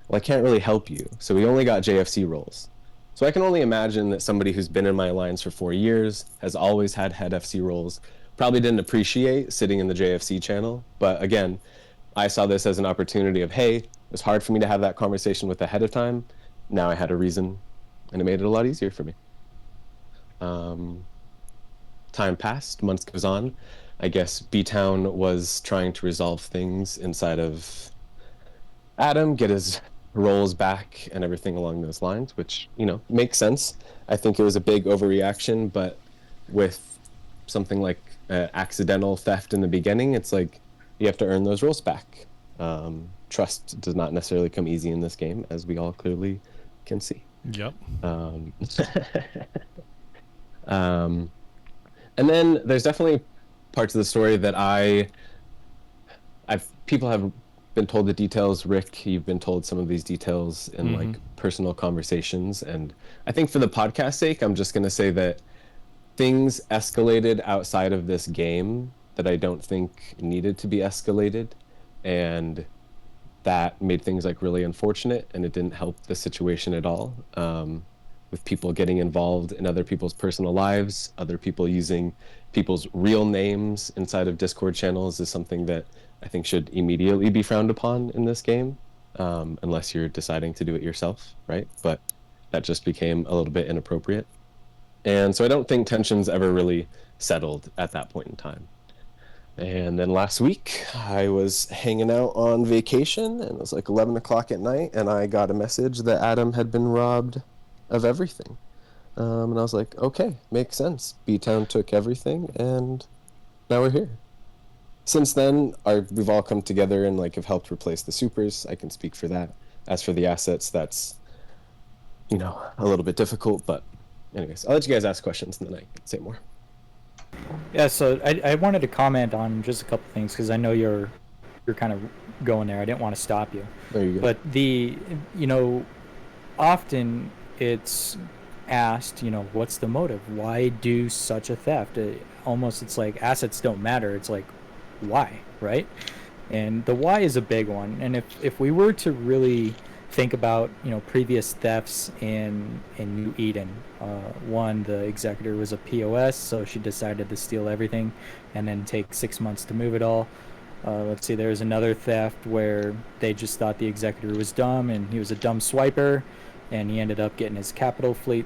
well, I can't really help you. So we only got JFC roles. So I can only imagine that somebody who's been in my alliance for 4 years, has always had head FC roles, probably didn't appreciate sitting in the JFC channel. But again, I saw this as an opportunity of, hey, it was hard for me to have that conversation with ahead of time. Now I had a reason, and it made it a lot easier for me. Time passed, months goes on. I guess B-Town was trying to resolve things inside of Adam, get his roles back and everything along those lines, which, makes sense. I think it was a big overreaction, but with something like accidental theft in the beginning, it's like you have to earn those roles back. Trust does not necessarily come easy in this game, as we all clearly can see. Yep. And then there's definitely parts of the story that people have been told the details. Rick, you've been told some of these details in like personal conversations, and I think for the podcast sake, I'm just going to say that things escalated outside of this game that I don't think needed to be escalated, and that made things like really unfortunate, and it didn't help the situation at all. With people getting involved in other people's personal lives, other people using people's real names inside of Discord channels is something that I think should immediately be frowned upon in this game, unless you're deciding to do it yourself, right? But that just became a little bit inappropriate. And so I don't think tensions ever really settled at that point in time. And then last week, I was hanging out on vacation, and it was like 11 o'clock at night, and I got a message that Adam had been robbed of everything. And I was like, okay, makes sense. B-Town took everything, and now we're here. Since then, we've all come together and like have helped replace the supers. I can speak for that. As for the assets, that's, a little bit difficult, but anyways, I'll let you guys ask questions and then I can say more. Yeah, so I wanted to comment on just a couple things because I know you're kind of going there. I didn't want to stop you. There you go. But often it's asked, what's the motive? Why do such a theft? It's like assets don't matter. It's like, why, right? And the why is a big one. And if we were to really think about, previous thefts in New Eden, one, the executor was a POS, so she decided to steal everything and then take 6 months to move it all. Let's see, there's another theft where they just thought the executor was dumb and he was a dumb swiper, and he ended up getting his capital fleet,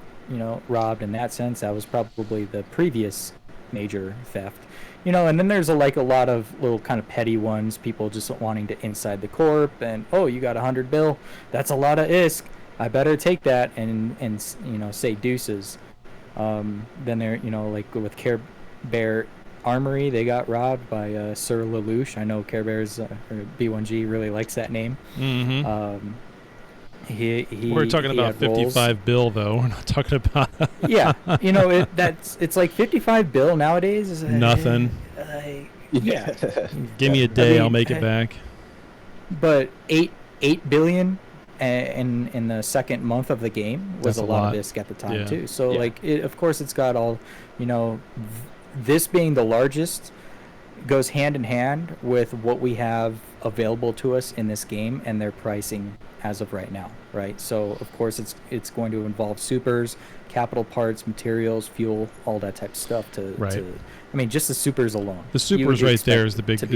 robbed in that sense. That was probably the previous major theft. And then there's a lot of little kind of petty ones, people just wanting to inside the corp, and, oh, you got 100 bill, that's a lot of ISK, I better take that, and say deuces. Then there, like with Care Bear Armory, they got robbed by Sir Lelouch. I know Care Bear's or B1G really likes that name. We're talking about 55 bill, though. We're not talking about. Yeah, it's like 55 bill nowadays. Is nothing. Yeah. Give me a day, I'll make it back. But 8 billion in the second month of the game was a lot of ISK at the time too. So of course it's got all, this being the largest goes hand in hand with what we have available to us in this game and their pricing as of right now, right? So of course it's going to involve supers, capital parts, materials, fuel, all that type of stuff just the supers alone. The supers right there is the big ticket,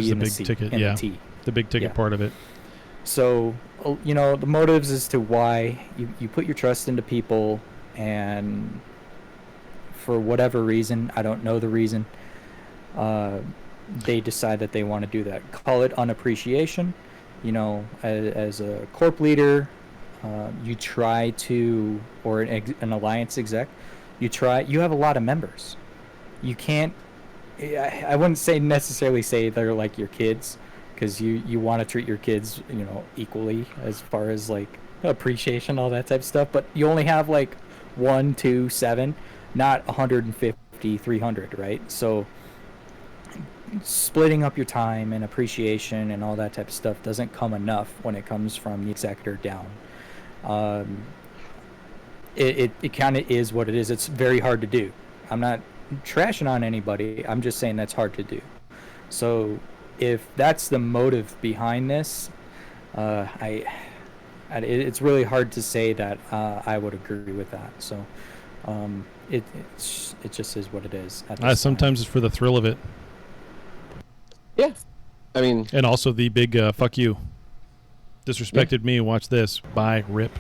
the big ticket part of it. So, the motives as to why you put your trust into people, and for whatever reason, I don't know the reason, they decide that they want to do that. Call it unappreciation. As a corp leader, you try to, or an alliance exec, you have a lot of members. You can't, I wouldn't necessarily say they're like your kids, because you want to treat your kids, equally as far as like appreciation, all that type of stuff. But you only have like 1, 2, 7, not 150, 300, right? So splitting up your time and appreciation and all that type of stuff doesn't come enough when it comes from the executor down. It kind of is what it is. It's very hard to do. I'm not trashing on anybody. I'm just saying that's hard to do. So if that's the motive behind this, it's really hard to say that I would agree with that. So it just is what it is. Sometimes it's for the thrill of it. Yeah, I mean, and also the big fuck you. Disrespected me. Watch this. Bye. Rip.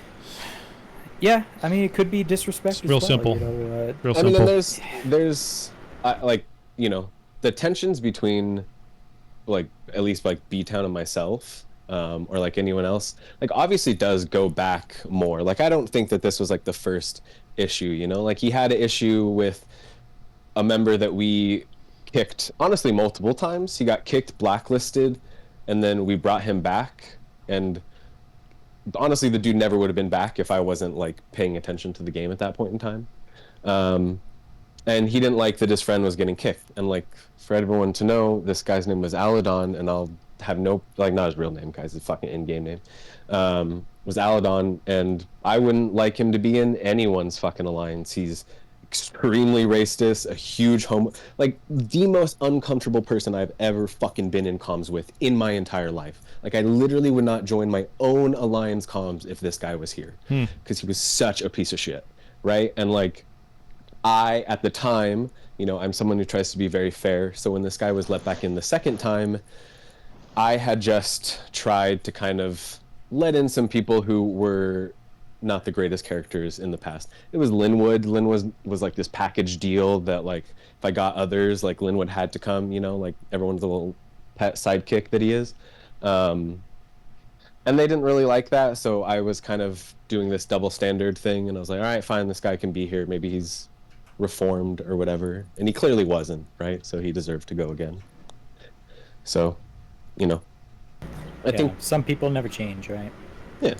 Yeah, I mean, it could be disrespect. It's real simple. Real simple. I mean, and there's the tensions between, like, at least like B-Town and myself, or like anyone else, like obviously does go back more. Like, I don't think that this was like the first issue. Like he had an issue with a member that we kicked, honestly, multiple times. He got kicked, blacklisted, and then we brought him back. And honestly, the dude never would have been back if I wasn't like paying attention to the game at that point in time. And he didn't like that his friend was getting kicked. And like, for everyone to know, this guy's name was Aladon, and I'll have not his real name, guys, his fucking in-game name, was Aladon, and I wouldn't like him to be in anyone's fucking alliance. He's extremely racist, a huge like the most uncomfortable person I've ever fucking been in comms with in my entire life. Like, I literally would not join my own alliance comms if this guy was here, because he was such a piece of shit, right? And like, I, at the time, I'm someone who tries to be very fair, so when this guy was let back in the second time, I had just tried to kind of let in some people who were not the greatest characters in the past. It was Linwood. Linwood was like this package deal that, like, if I got others, like Linwood had to come, like everyone's a little pet sidekick that he is. And they didn't really like that, so I was kind of doing this double standard thing, and I was like, all right, fine, this guy can be here. Maybe he's reformed or whatever. And he clearly wasn't, right? So he deserved to go again. So, I think some people never change, right? Yeah.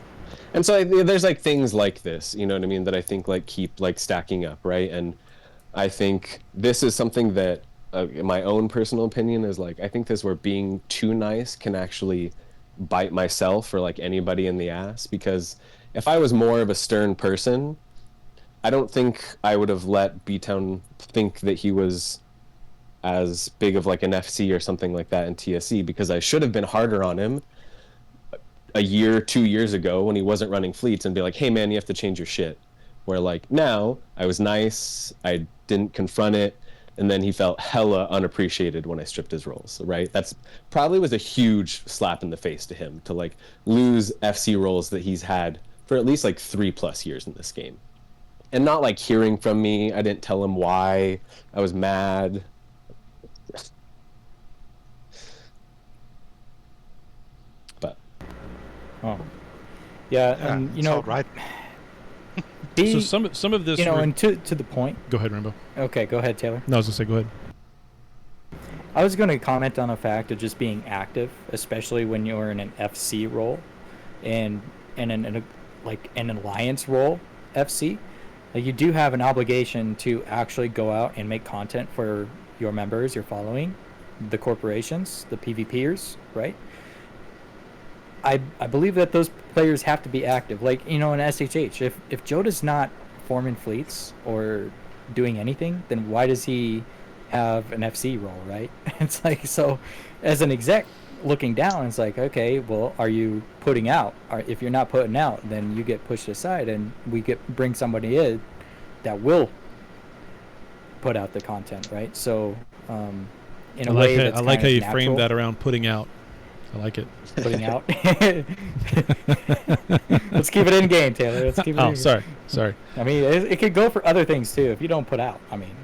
And so there's like things like this, you know what I mean, that I think like keep like stacking up, right? And I think this is something that, in my own personal opinion, is like, I think this where being too nice can actually bite myself or like anybody in the ass, because if I was more of a stern person, I don't think I would have let B-Town think that he was as big of like an FC or something like that in TSC, because I should have been harder on him a year, 2 years ago when he wasn't running fleets, and be like, hey man, you have to change your shit. Where like now I was nice, I didn't confront it, and then he felt hella unappreciated when I stripped his roles, right? That's probably was a huge slap in the face to him, to like lose FC roles that he's had for at least like 3+ years in this game. And not like hearing from me, I didn't tell him why I was mad. But yeah, and it's all right. So some of this, and to the point. Go ahead, Rambo. Okay, go ahead, Taylor. No, I was gonna say, go ahead. I was going to comment on the fact of just being active, especially when you're in an FC role, and in an alliance role, FC. Like, you do have an obligation to actually go out and make content for your members, your following, the corporations, the PvPers, right? I believe that those players have to be active. Like, in SHH, if Joda's not forming fleets or doing anything, then why does he have an FC role, right? It's like, so as an exec looking down, it's like, okay, well, are you putting out? If you're not putting out, then you get pushed aside, and we bring somebody in that will put out the content, right? So in a way that's I like how you natural. framed that around putting out. I like it. putting out. Let's keep it in game, Taylor. Let's keep it. Oh, sorry. I mean, it could go for other things too if you don't put out. I mean,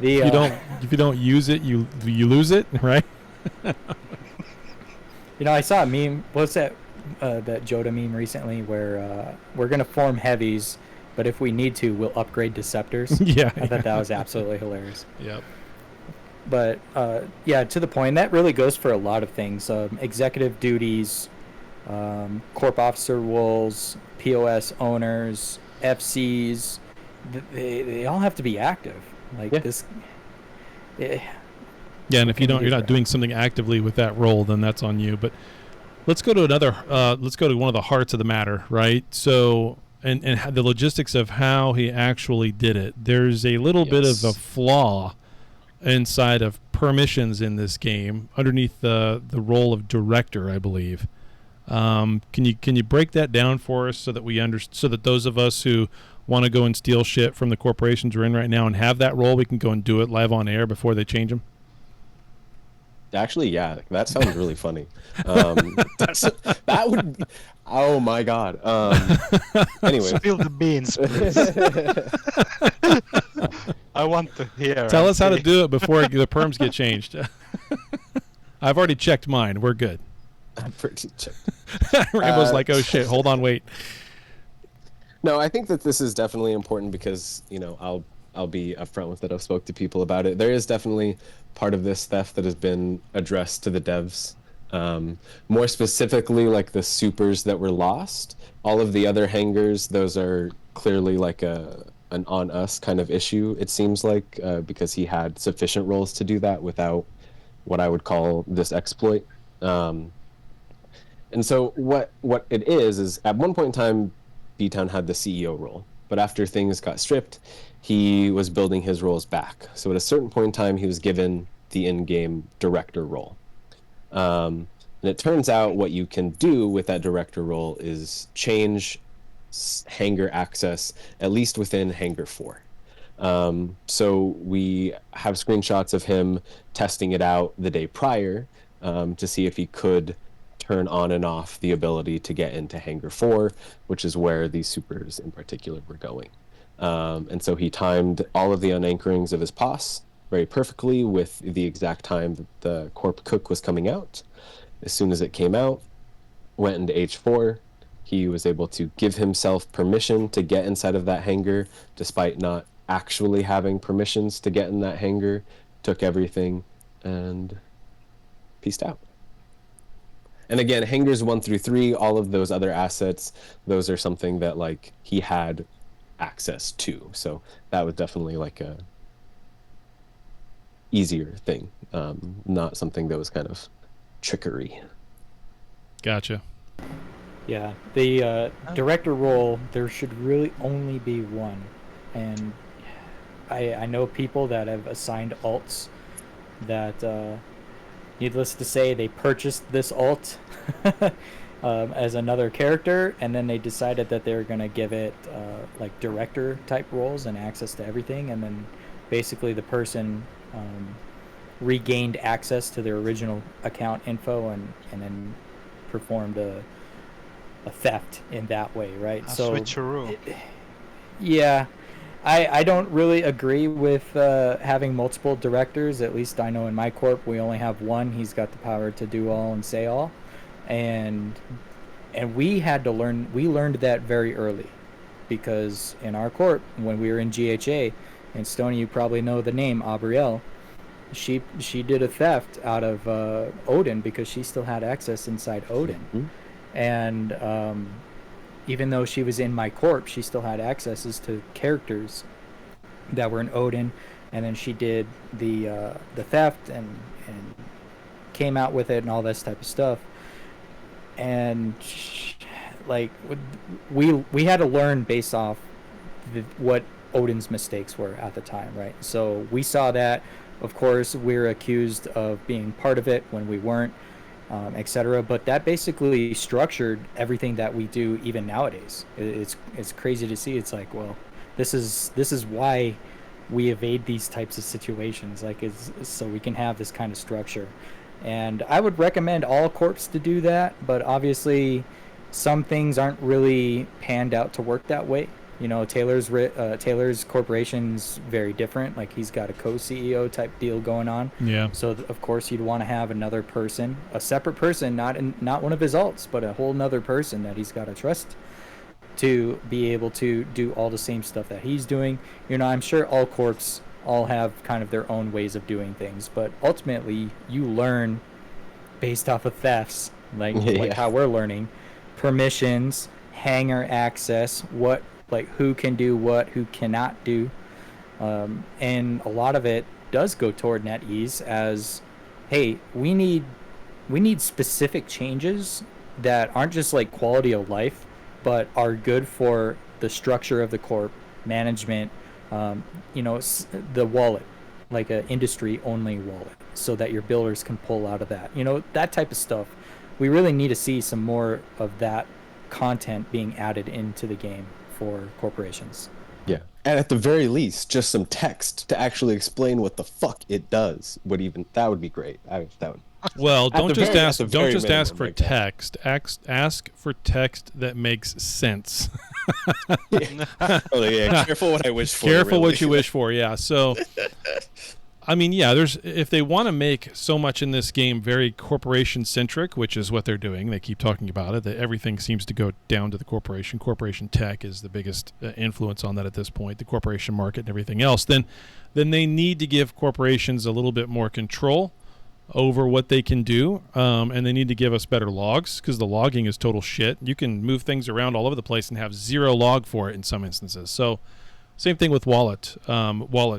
If you don't use it, you lose it, right? I saw a meme. What's that? That Joda meme recently, where we're gonna form heavies, but if we need to, we'll upgrade deceptors. Yeah. I thought that was absolutely hilarious. Yep. But yeah, to the point, that really goes for a lot of things. Executive duties, corp officer roles, POS owners, FCs. They all have to be active. Like this. Yeah, and if you're not doing something actively with that role, then that's on you. But let's go to another. Let's go to one of the hearts of the matter, right? So, and the logistics of how he actually did it. There's a little bit of a flaw inside of permissions in this game, underneath the role of director, I believe. Can you break that down for us so that so that those of us who want to go and steal shit from the corporations we're in right now and have that role, we can go and do it live on air before they change them? Actually, yeah, that sounds really funny. That would. Oh my god. Anyway, spill the beans, please. I want to hear. Tell us how to do it before the perms get changed. I've already checked mine. We're good. I'm pretty checked. Rainbow's like, oh shit, hold on, wait. No, I think that this is definitely important because I'll be upfront with it. I've spoke to people about it. There is definitely part of this theft that has been addressed to the devs. More specifically, like the supers that were lost. All of the other hangars, those are clearly like an on us kind of issue. It seems like because he had sufficient roles to do that without what I would call this exploit. And so what it is at one point in time, B-Town had the CEO role, but after things got stripped, he was building his roles back. So at a certain point in time, he was given the in-game director role. And it turns out what you can do with that director role is change hangar access, at least within Hangar 4. So we have screenshots of him testing it out the day prior to see if he could turn on and off the ability to get into Hangar 4, which is where these supers in particular were going. And so he timed all of the unanchorings of his POS very perfectly with the exact time that the Corp Cook was coming out. As soon as it came out, went into H4. He was able to give himself permission to get inside of that hangar, despite not actually having permissions to get in that hangar, took everything, and peaced out. And again, hangars 1 through 3, all of those other assets, those are something that like he had access to. So that was definitely like a easier thing, not something that was kind of trickery. Gotcha. Yeah, the director role, there should really only be one. And I know people that have assigned alts that, needless to say, they purchased this alt as another character, and then they decided that they were going to give it like director type roles and access to everything, and then basically the person regained access to their original account info and then performed a theft in that way, right? So switcheroo. Yeah, I don't really agree with having multiple directors. At least I know in my corp we only have one. He's got the power to do all and say all, and we had to learn. We learned that very early, because in our corp when we were in GHA, and Stoney, you probably know the name Abrielle. She did a theft out of Odin because she still had access inside Odin. Mm-hmm. And even though she was in my corp, she still had accesses to characters that were in Odin, and then she did the theft and came out with it and all this type of stuff. And like we had to learn based off what Odin's mistakes were at the time, right? So we saw that. Of course, we were accused of being part of it when we weren't, etc. But that basically structured everything that we do even nowadays. It's crazy to see. It's like, well, this is why we evade these types of situations, like it's so we can have this kind of structure. And I would recommend all corps to do that, but obviously some things aren't really panned out to work that way. You know, Taylor's corporation's very different. Like, he's got a co-CEO type deal going on. Yeah. So of course he'd want to have another person, a separate person, not one of his alts, but a whole nother person that he's got to trust to be able to do all the same stuff that he's doing. You know, I'm sure all corps all have kind of their own ways of doing things, but ultimately you learn based off of thefts, like how we're learning, permissions, hangar access, who can do what, who cannot do, and a lot of it does go toward NetEase as, hey, we need specific changes that aren't just like quality of life, but are good for the structure of the corp, management, the wallet, like a industry only wallet, so that your builders can pull out of that. You know, that type of stuff. We really need to see some more of that content being added into the game for corporations. Yeah, and at the very least, just some text to actually explain what the fuck it does that would be great. That would. Well, don't just ask for like text. Ask for text that makes sense. Oh, yeah, careful what I wish for. Careful really. what you wish for. Yeah. So, I mean, yeah. If they want to make so much in this game very corporation centric, which is what they're doing, they keep talking about it. That everything seems to go down to the corporation. Corporation tech is the biggest influence on that at this point. The corporation market and everything else. Then they need to give corporations a little bit more control over what they can do, and they need to give us better logs, because the logging is total shit. You can move things around all over the place and have zero log for it in some instances. So same thing with wallet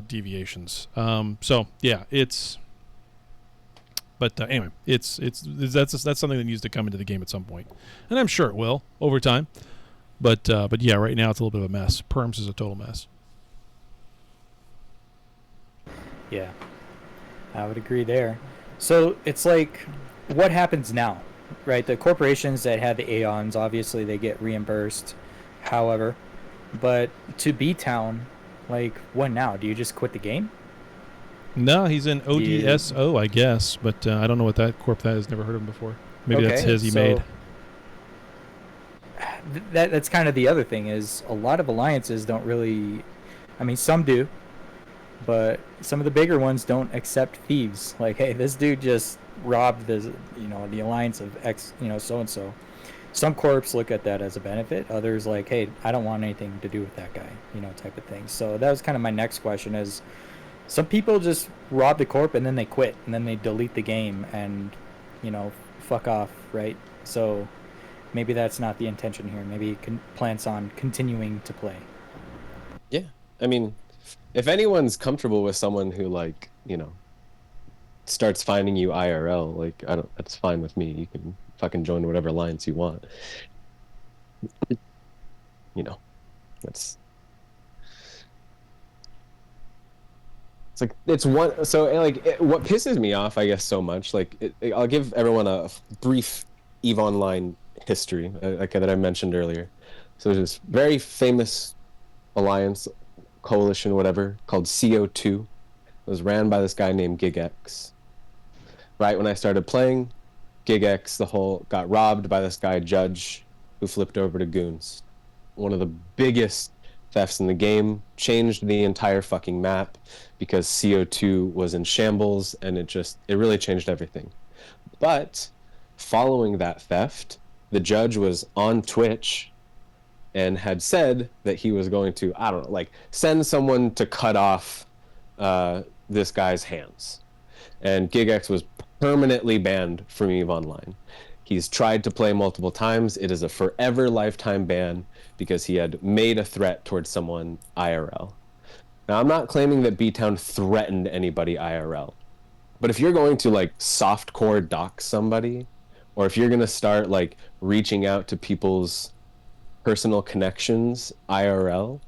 deviations. So yeah, anyway, that's something that needs to come into the game at some point, and I'm sure it will over time. But yeah, right now it's a little bit of a mess. Perms is a total mess. Yeah, I would agree there. So it's like, what happens now, right? The corporations that had the Aeons, obviously they get reimbursed. However, but to B-Town, like, what now? Do you just quit the game? No, he's in ODSO, I guess, but I don't know what that corp that is. Never heard of him before. Maybe that's his he made. That's kind of the other thing, is a lot of alliances don't really, I mean, some do, but some of the bigger ones don't accept thieves. Like, hey, this dude just robbed the alliance of X, so and so. Some corps look at that as a benefit. Others like, hey, I don't want anything to do with that guy, type of thing. So that was kind of my next question: is some people just rob the corp and then they quit and then they delete the game and fuck off, right? So maybe that's not the intention here. Maybe he plans on continuing to play. Yeah, I mean, if anyone's comfortable with someone who starts finding you IRL, that's fine with me. You can fucking join whatever alliance you want. That's what pisses me off, I guess, so much. I'll give everyone a brief EVE Online history, that I mentioned earlier. So there's this very famous alliance, coalition, whatever, called CO2. It was ran by this guy named GigX. Right when I started playing, GigX got robbed by this guy Judge, who flipped over to goons. One of the biggest thefts in the game, changed the entire fucking map because CO2 was in shambles, and it really changed everything. But following that theft, the Judge was on Twitch and had said that he was going to, send someone to cut off this guy's hands. And GigX was permanently banned from EVE Online. He's tried to play multiple times. It is a forever lifetime ban because he had made a threat towards someone IRL. Now, I'm not claiming that B-Town threatened anybody IRL, but if you're going to softcore dox somebody, or if you're going to start reaching out to people's personal connections IRL,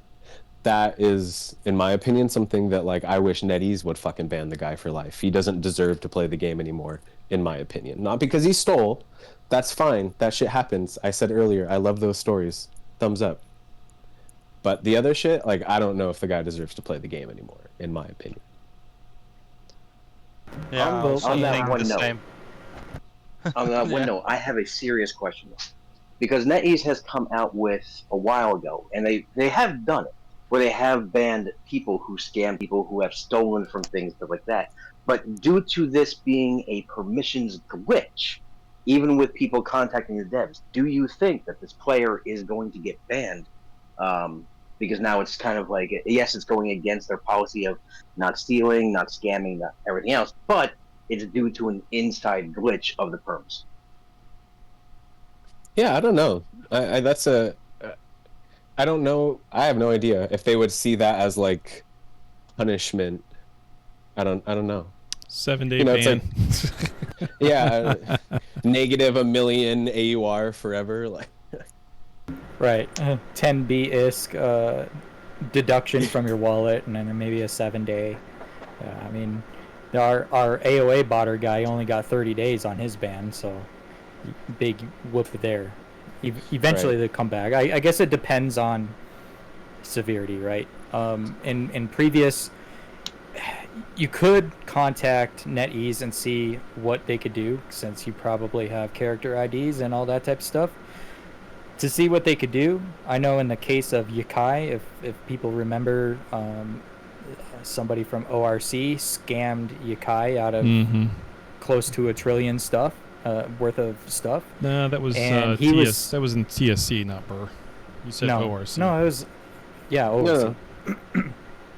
that is, in my opinion, something that I wish NetEase would fucking ban the guy for life. He doesn't deserve to play the game anymore, in my opinion. Not because he stole. That's fine. That shit happens. I said earlier, I love those stories. Thumbs up. But the other shit, I don't know if the guy deserves to play the game anymore, in my opinion. Yeah, I on that think one the note, same. On that one Yeah. note, I have a serious question though, because NetEase has come out with a while ago, and they have done it where they have banned people who scam people who have stolen from things, stuff like that. But due to this being a permissions glitch, even with people contacting the devs, do you think that this player is going to get banned? Because now it's kind of like, yes, it's going against their policy of not stealing, not scamming, not everything else, but it's due to an inside glitch of the perms. Yeah, I don't know. That's a. I don't know. I have no idea if they would see that as like punishment. I don't know. 7-day You know, it's ban. like, yeah, negative a million AUR forever. Like, Right. 10B ISK deduction from your wallet, and then maybe a 7-day. I mean, our AOA botter guy only got 30 days on his ban, so big whoop there. Eventually Right. they come back. I guess it depends on severity, right? In previous, you could contact NetEase and see what they could do, since you probably have character IDs and all that type of stuff, to see what they could do. I know in the case of Yakai, if people remember, somebody from ORC scammed Yakai out of Mm-hmm. close to $1 trillion worth of stuff. No, that was And he was- that was in TSC, not Burr. You said no, ORC. no, it was, yeah, ORC. No,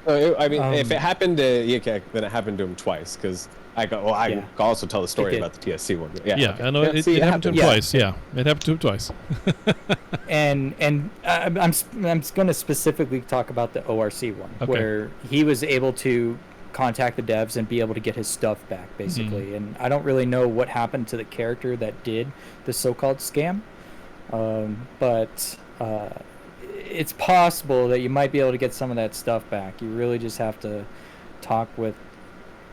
no, I mean, if Um, it happened to Yikek, then it happened to him twice. Because I Yeah. can also tell the story did. about the TSC one. Yeah, Yeah, okay. I know it, see, it happened to him Yeah. twice. Yeah, it happened to him twice. And I'm going to specifically talk about the ORC one, Okay. where he was able to contact the devs and be able to get his stuff back, basically. Mm-hmm. And I don't really know what happened to the character that did the so-called scam, but it's possible that you might be able to get some of that stuff back. You really just have to talk with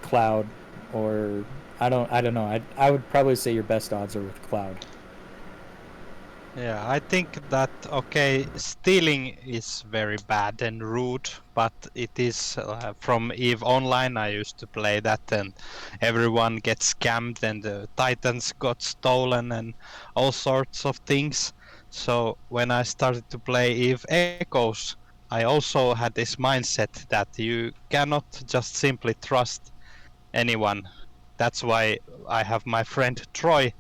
Cloud, or I don't know. I would probably say your best odds are with Cloud. Yeah, I think that, okay, stealing is very bad and rude, but it is from EVE Online. I used to play that, and everyone gets scammed, and the Titans got stolen, and all sorts of things. So when I started to play EVE Echoes, I also had this mindset that you cannot just simply trust anyone. That's why I have my friend Troy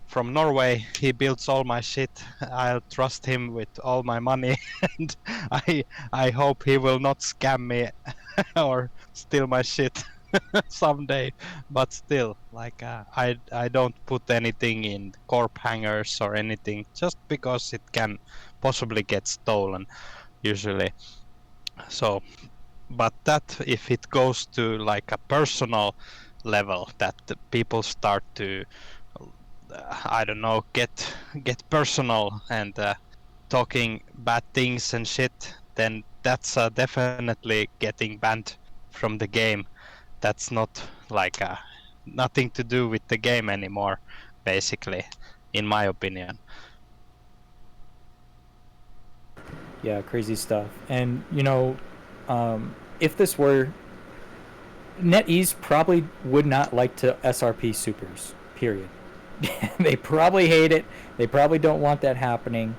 from Norway. He builds all my shit. I'll trust him with all my money, and I hope he will not scam me or steal my shit someday. But still, like I don't put anything in corp hangers or anything, just because it can possibly get stolen usually. So, but that if it goes to like a personal level, that the people start to I don't know, get personal and talking bad things and shit, then that's definitely getting banned from the game. That's not like nothing to do with the game anymore, basically, in my opinion. Yeah, crazy stuff. And if this were, NetEase probably would not like to SRP supers. Period. They probably hate it. They probably don't want that happening.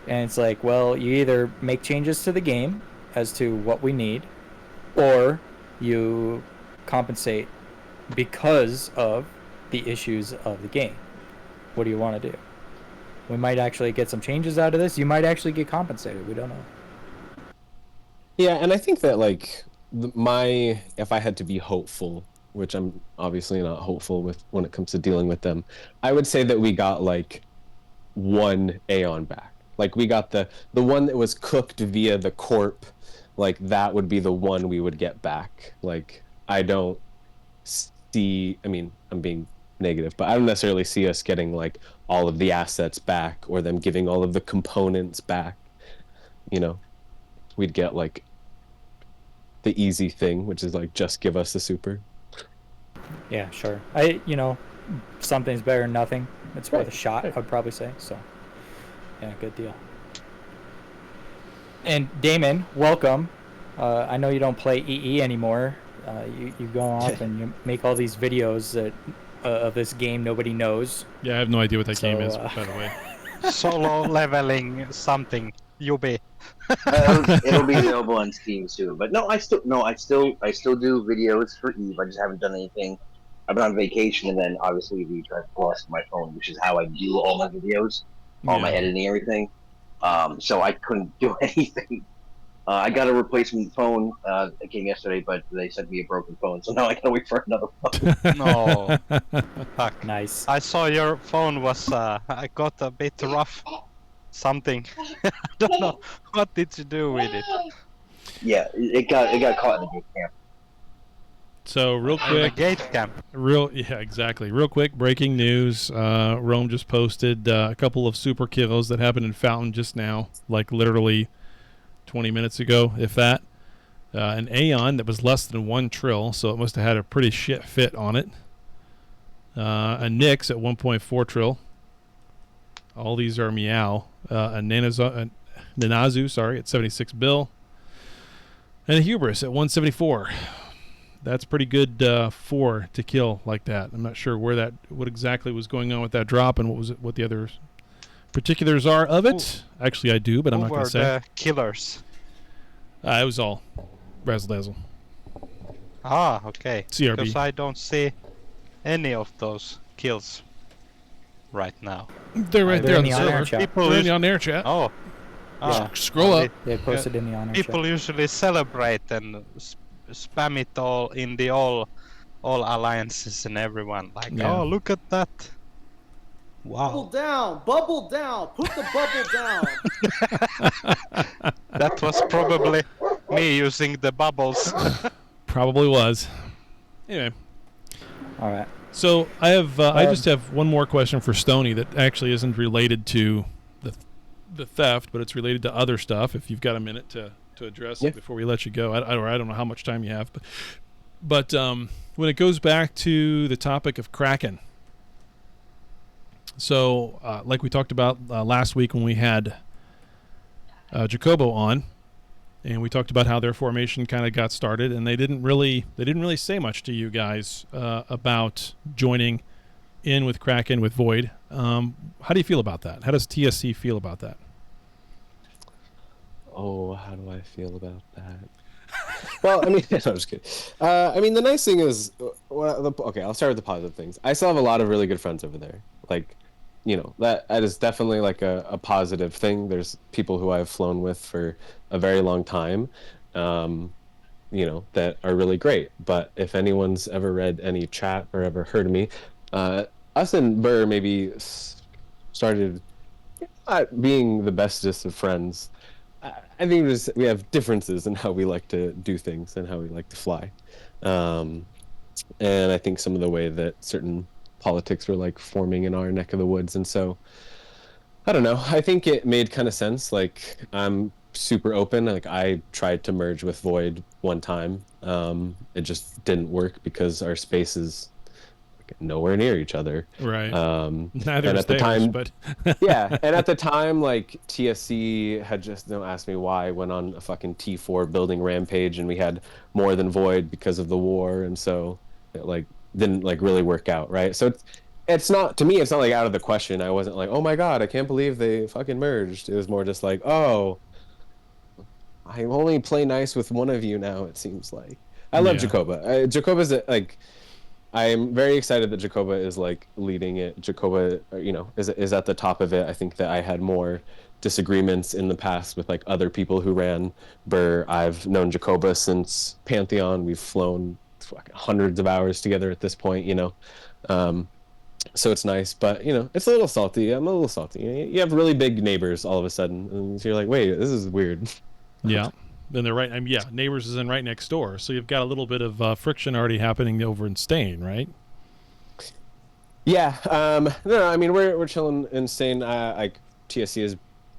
And it's like, well, you either make changes to the game as to what we need, or you compensate because of the issues of the game. What do you want to do? We might actually get some changes out of this. You might actually get compensated. We don't know. Yeah, and I think that like if I had to be hopeful, which I'm obviously not hopeful with when it comes to dealing with them, I would say that we got like one Aeon back. Like we got the one that was cooked via the corp, like that would be the one we would get back. Like I don't see, I mean, I'm being negative, but I don't necessarily see us getting like all of the assets back or them giving all of the components back. You know, we'd get like the easy thing, which is like just give us the super. Yeah, sure. Something's better than nothing. It's worth a shot, I'd probably say. So, yeah, good deal. And Damon, welcome. I know you don't play EE anymore. You go off and you make all these videos that of this game nobody knows. Yeah, I have no idea what that game is, So, by the way. Solo leveling something. Yubi. It'll be available on Steam soon. But no, I still do videos for Eve. I just haven't done anything. I've been on vacation, and then obviously the lost my phone, which is how I do all my videos, all my Yeah. editing, everything. So I couldn't do anything. I got a replacement phone. It came yesterday, but they sent me a broken phone, so now I gotta wait for another phone. No. Fuck. nice. I saw your phone was I got a bit rough. Something. I don't know. What did you do with it? Yeah, it got caught in the gate camp. So real In the quick, gate camp. yeah, exactly. Real quick, breaking news. Rome just posted a couple of super kills that happened in Fountain just now, like literally 20 minutes ago, if that. An Aeon that was less than 1 trill, so it must have had a pretty shit fit on it. A Nyx at 1.4 trill. All these are Meow. A Nanazu, sorry, at 76 bill. And a Hubris at 174. That's pretty good 4 to kill like that. I'm not sure what exactly was going on with that drop and what the other particulars are of it. Actually, I do, but I'm not going to say. Who were the killers? It was all razzle dazzle. Ah, okay. CRB. Because I don't see any of those kills right now. They're right They're there in on the the on-air server. chat. People They're in us- the on-air chat. Oh. Yeah. Scroll up. They posted in the honor chat. People usually celebrate and spam it all in the all alliances and everyone like, Yeah. oh, look at that. Bubble Wow. down, bubble down, put the bubble down. That was probably me using the bubbles. Probably was. Anyway, All right. so I have I just have one more question for Stoney that actually isn't related to the theft, but it's related to other stuff. If you've got a minute to address Yeah. it before we let you go, I don't know how much time you have, but when it goes back to the topic of Kraken. So, like we talked about last week when we had Jacobo on, and we talked about how their formation kind of got started, and they didn't really say much to you guys about joining in with Kraken with Void. How do you feel about that? How does TSC feel about that? Oh, how do I feel about that? Well, I mean, no, I'm just kidding. I mean, the nice thing is, okay, I'll start with the positive things. I still have a lot of really good friends over there. Like, you know, that is definitely like a positive thing. There's people who I've flown with for a very long time, you know, that are really great. But if anyone's ever read any chat or ever heard of me, us and Burr maybe started being the bestest of friends. I think we have differences in how we like to do things and how we like to fly. And I think some of the way that certain politics were like forming in our neck of the woods. And so, I don't know. I think it made kind of sense. Like, I'm super open. Like, I tried to merge with Void one time. It just didn't work because our spaces nowhere near each other. Right. and Neither is at the theirs, time, but yeah, and at the time, like, TSC had just asked me why I went on a fucking T4 building rampage, and we had more than Void because of the war, and so it like didn't like really work out, right? So it's not, to me, it's not like out of the question. I wasn't like, oh my god, I can't believe they fucking merged. It was more just like, oh, I only play nice with one of you now. It seems like I love Yeah. Jacoba. Jacoba's like. I'm very excited that Jacoba is like leading it. Jacoba, you know, is at the top of it. I think that I had more disagreements in the past with like other people who ran Burr. I've known Jacoba since Pantheon. We've flown hundreds of hours together at this point, you know. So it's nice, but you know, it's a little salty. I'm a little salty. You have really big neighbors all of a sudden, and so you're like, wait, this is weird. yeah. Then they're right. Yeah, Neighbors is in right next door, so you've got a little bit of friction already happening over in Stain, right? Yeah. No, I mean, we're chilling in Stain. Like, TSC has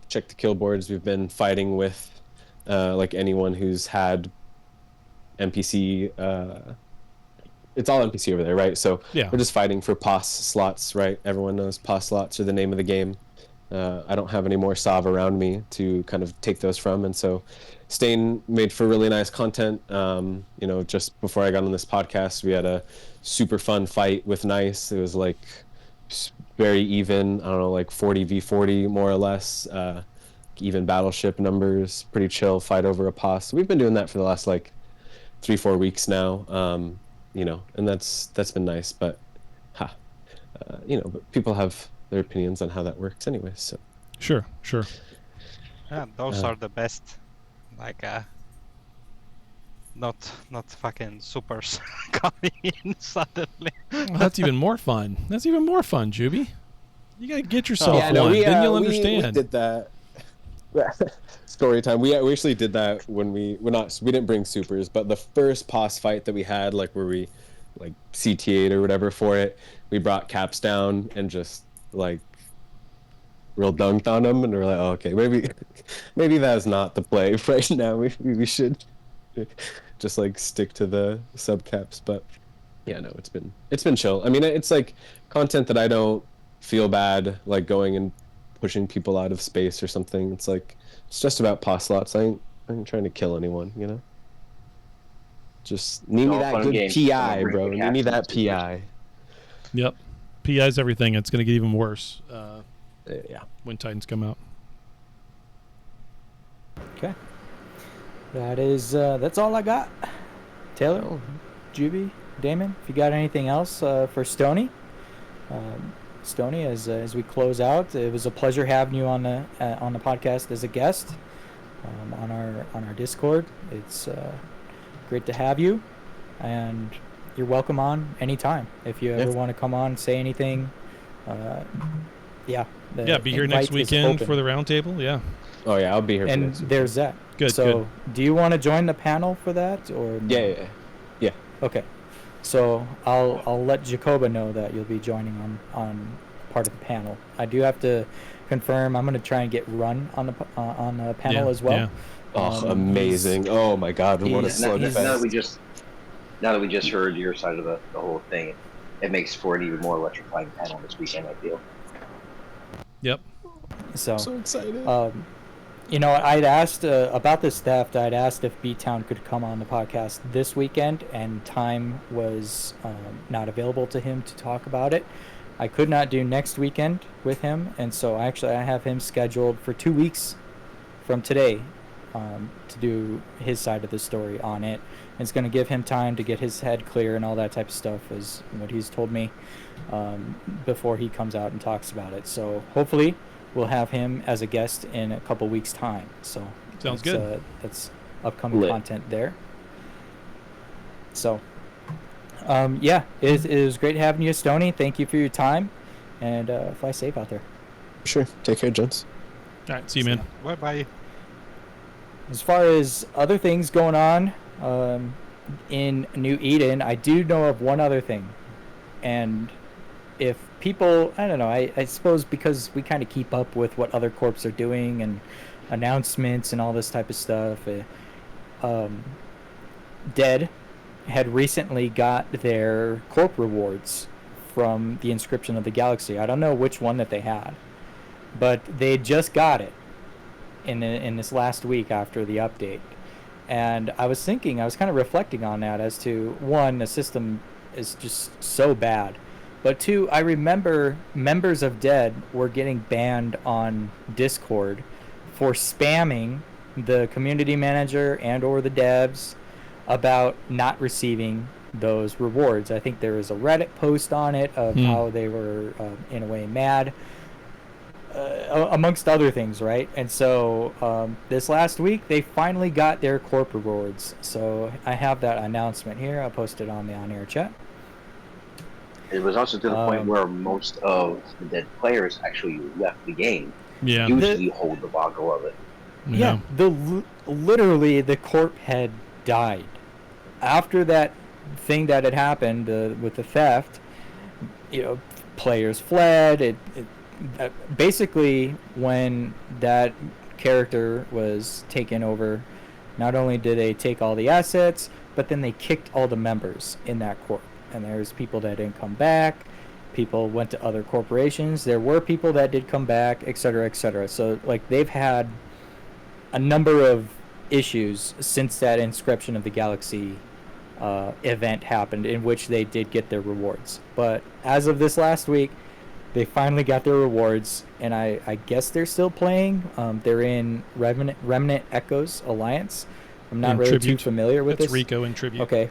checked the kill boards. We've been fighting with like anyone who's had NPC. It's all NPC over there, right? So Yeah. we're just fighting for POS slots, right? Everyone knows POS slots are the name of the game. I don't have any more Sav around me to kind of take those from, and so Stain made for really nice content. You know, just before I got on this podcast, we had a super fun fight with Nice. It was like very even. I don't know, like 40v40 more or less. Even battleship numbers, pretty chill fight over a pos. We've been doing that for the last like 3-4 weeks now. You know, and that's been nice. But, you know, but people have their opinions on how that works, anyways. So Sure. Yeah, those are the best. Like, not fucking supers coming in suddenly. Well, that's even more fun. Juby. You gotta get yourself yeah, no, one. Then you'll we understand. did that. Story time. We actually did that when we didn't bring supers, but the first pos fight that we had, like where we like CTA'd or whatever for it, we brought caps down and just like real dunked on them, and we're like, oh, okay, maybe that's not the play right now. We should just like stick to the sub caps. But yeah, no, it's been chill. I mean, it's like content that I don't feel bad like going and pushing people out of space or something. It's like it's just about pos slots. I ain't trying to kill anyone, you know. Just need me all that fun good games. PI, Don't bro. bring Need me the that captains. PI. Yep. PI's everything. It's gonna get even worse Yeah. when Titans come out. Okay. That is that's all I got. Taylor, Juby, Damon, if you got anything else for Stoney. Stoney, as we close out, it was a pleasure having you on the podcast as a guest on our Discord. It's great to have you, and you're welcome on anytime if you ever want to come on, say anything. Yeah. Be here next weekend for the roundtable. Yeah. Oh yeah, I'll be here. And there's that. Good. So, do you want to join the panel for that, or no? Yeah. Okay. So I'll let Jacoba know that you'll be joining on part of the panel. I do have to confirm. I'm going to try and get Run on the panel as well. Yeah. Oh, amazing! Oh my God, what a slugfest! Now that we just heard your side of the whole thing, it makes for an even more electrifying panel this weekend, I feel. Yep. So excited. You know, I'd asked about this theft. I'd asked if B-Town could come on the podcast this weekend, and time was not available to him to talk about it. I could not do next weekend with him, and so I have him scheduled for 2 weeks from today to do his side of the story on it. And it's going to give him time to get his head clear and all that type of stuff, is what he's told me, before he comes out and talks about it. So hopefully we'll have him as a guest in a couple weeks' time. So sounds good. That's upcoming content there. So, it was great having you, Stoney. Thank you for your time, and fly safe out there. Sure. Take care, gents. All right. See you, man. Bye. As far as other things going on in New Eden, I do know of one other thing, and if people, I don't know, I suppose because we kind of keep up with what other corps are doing and announcements and all this type of stuff, Dead had recently got their corp rewards from the Inscription of the Galaxy. I don't know which one that they had, but they just got it in this last week after the update. And I was kind of reflecting on that as to, one, the system is just so bad. But two, I remember members of Dead were getting banned on Discord for spamming the community manager and or the devs about not receiving those rewards. I think there was a Reddit post on it of how they were, in a way, mad, amongst other things, right? And so this last week, they finally got their corp rewards. So I have that announcement here. I'll post it on the on-air chat. It was also to the point where most of the Dead players actually left the game. Yeah. Due to the whole debacle of it. Yeah, literally the corp had died. After that thing that had happened with the theft, you know, players fled. Basically, when that character was taken over, not only did they take all the assets, but then they kicked all the members in that corp. And there's people that didn't come back. People went to other corporations. There were people that did come back, et cetera, et cetera. So, like, they've had a number of issues since that Inscription of the Galaxy event happened, in which they did get their rewards. But as of this last week, they finally got their rewards, and I guess they're still playing. They're in Remnant Echoes Alliance. I'm not In really Tribute. too familiar with That's this. Rico in Tribute. Okay,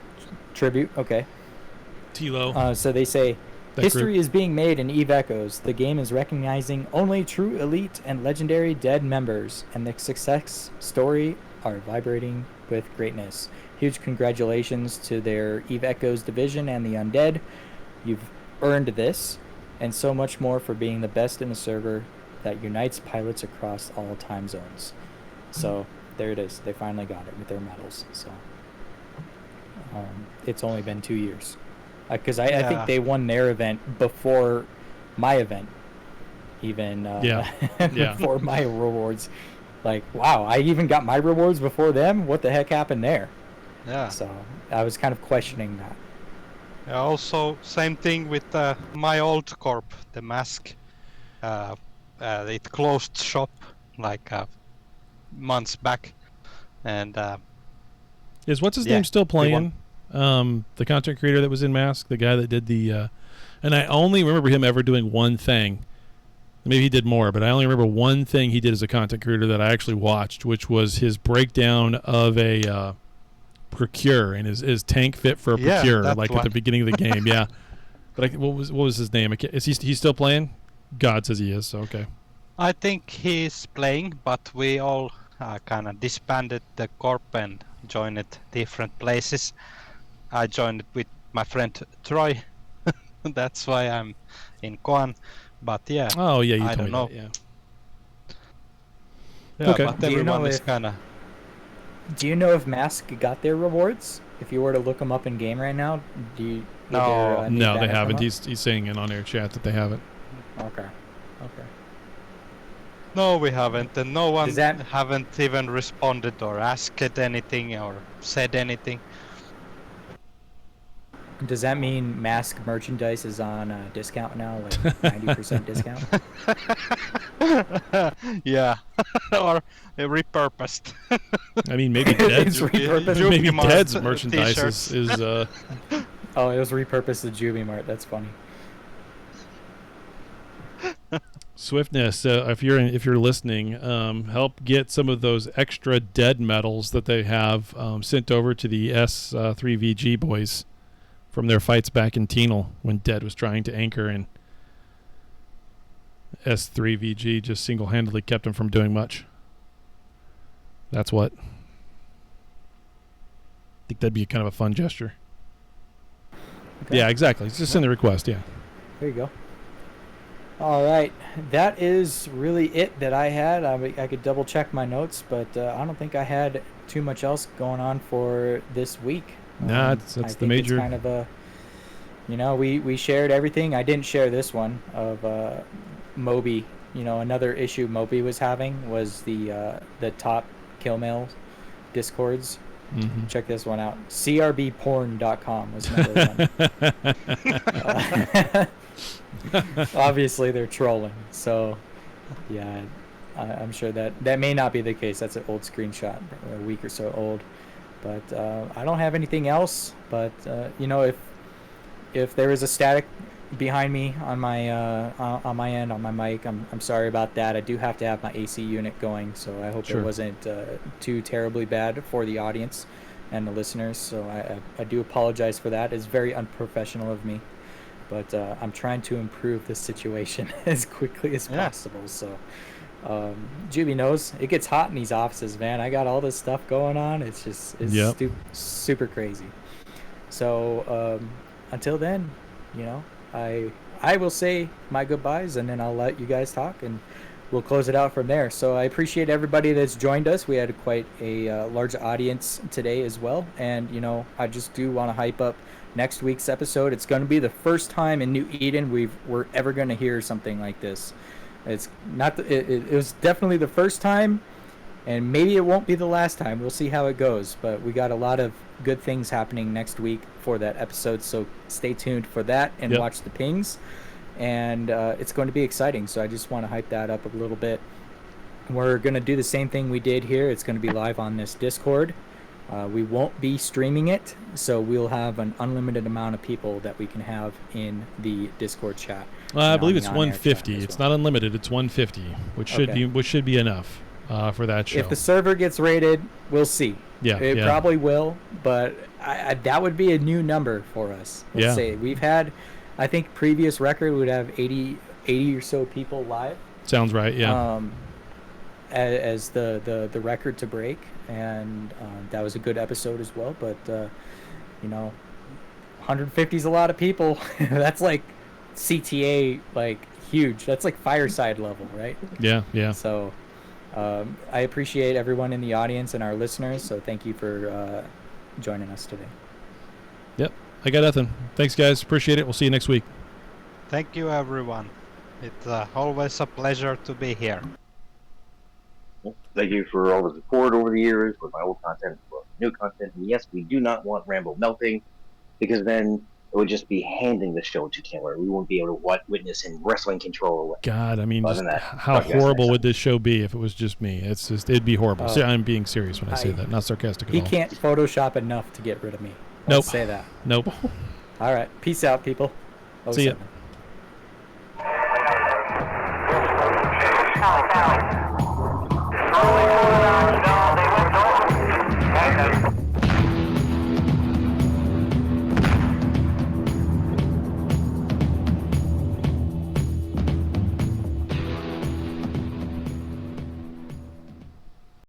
Tribute. Okay. Tilo. So they say, That history group. is being made in Eve Echoes. The game is recognizing only true elite and legendary dead members, and the success story are vibrating with greatness. Huge congratulations to their Eve Echoes division and the Undead. You've earned this, and so much more for being the best in a server that unites pilots across all time zones. So there it is. They finally got it with their medals. So it's only been 2 years. Because I Yeah. think they won their event before my event, even Yeah. Yeah. before my rewards. Like, wow, I even got my rewards before them? What the heck happened there? Yeah. So I was kind of questioning that. Yeah, also, same thing with my old corp, the Mask. It closed shop like months back, and Is what's his Yeah, name still they won. playing? The content creator that was in Mask, the guy that did the, and I only remember him ever doing one thing. Maybe he did more, but I only remember one thing he did as a content creator that I actually watched, which was his breakdown of a Procure, and is tank fit for a Yeah, Procure, that like at one. the beginning of the game. Yeah, but what was his name? Is he's still playing? God says he is. So okay. I think he's playing, but we all kind of disbanded the corp and joined it different places. I joined it with my friend Troy. That's why I'm in Koan. But yeah, Oh yeah, you I told me don't that. Yeah. yeah, okay. but Do you know everyone is if- kind of. Do you know if Mask got their rewards? If you were to look them up in game right now, would No. their, new No, they banner come haven't. up? He's saying in on-air chat that they haven't. Okay. Okay. No, we haven't, and no one Does that- haven't even responded or asked anything or said anything. Does that mean Mask merchandise is on discount now, like 90% discount? Yeah, or repurposed. I mean, maybe It's Dead's repurposed. maybe Juby Dead's Mart merchandise t-shirts. is Oh, it was repurposed to Juby Mart. That's funny. Swiftness. If you're listening, help get some of those extra Dead medals that they have sent over to the S3VG boys from their fights back in Tenal when Dead was trying to anchor, and S3VG just single-handedly kept him from doing much. That's what. I think that'd be kind of a fun gesture. Okay. Yeah, exactly. Just send the request. Yeah. There you go. All right, that is really it that I had. I could double check my notes, but I don't think I had too much else going on for this week. Nah, that's I the think major. It's kind of a, we shared everything. I didn't share this one of Moby. Another issue Moby was having was the top kill mail discords. Mhm. Check this one out. crbporn.com was another one. Obviously they're trolling, so yeah, I'm sure that may not be the case. That's an old screenshot, a week or so old, but I don't have anything else. But if there is a static behind me on my end on my mic, I'm sorry about that. I do have to have my AC unit going, so I hope Sure. it wasn't too terribly bad for the audience and the listeners. So I do apologize for that. It's very unprofessional of me. But I'm trying to improve the situation as quickly as Yeah. possible. So, Juby knows it gets hot in these offices, man. I got all this stuff going on. It's Yep. super crazy. So, until then, I will say my goodbyes, and then I'll let you guys talk, and we'll close it out from there. So I appreciate everybody that's joined us. We had quite a large audience today as well, and I just do want to hype up next week's episode. It's going to be the first time in New Eden we're ever going to hear something like this. It's not. It was definitely the first time, and maybe it won't be the last time. We'll see how it goes. But we got a lot of good things happening next week for that episode, so stay tuned for that and Yep. watch the pings. And it's going to be exciting. So I just want to hype that up a little bit. we're going to do the same thing we did here. It's going to be live on this Discord. We won't be streaming it, so we'll have an unlimited amount of people that we can have in the Discord chat. I and believe on it's the on-air 150. chat as It's well. not unlimited. It's 150, which should be enough for that show. If the server gets rated, we'll see. Yeah, It yeah. probably will, but that would be a new number for us. Let's Yeah. say we've had, I think previous record would have 80 or so people live. Sounds right. Yeah. As the record to break, and that was a good episode as well. But 150 is a lot of people. That's like CTA, like huge. That's like Fireside level, right? Yeah. Yeah. So I appreciate everyone in the audience and our listeners. So thank you for joining us today. Yep. I got nothing. Thanks, guys. Appreciate it. We'll see you next week. Thank you, everyone. It's always a pleasure to be here. Thank you for all the support over the years with my old content, for new content. And yes, we do not want Rambo melting, because then it would just be handing the show to Taylor. We won't be able to witness him wrestling control. God, I mean, Other just than that, how talk to you guys horrible next would this show be if it was just me? It'd be horrible. Oh. I'm being serious when I say that, not sarcastic at He all. can't Photoshop enough to get rid of me. Nope. Let's say that. Nope. All right. Peace out, people. See ya. 07.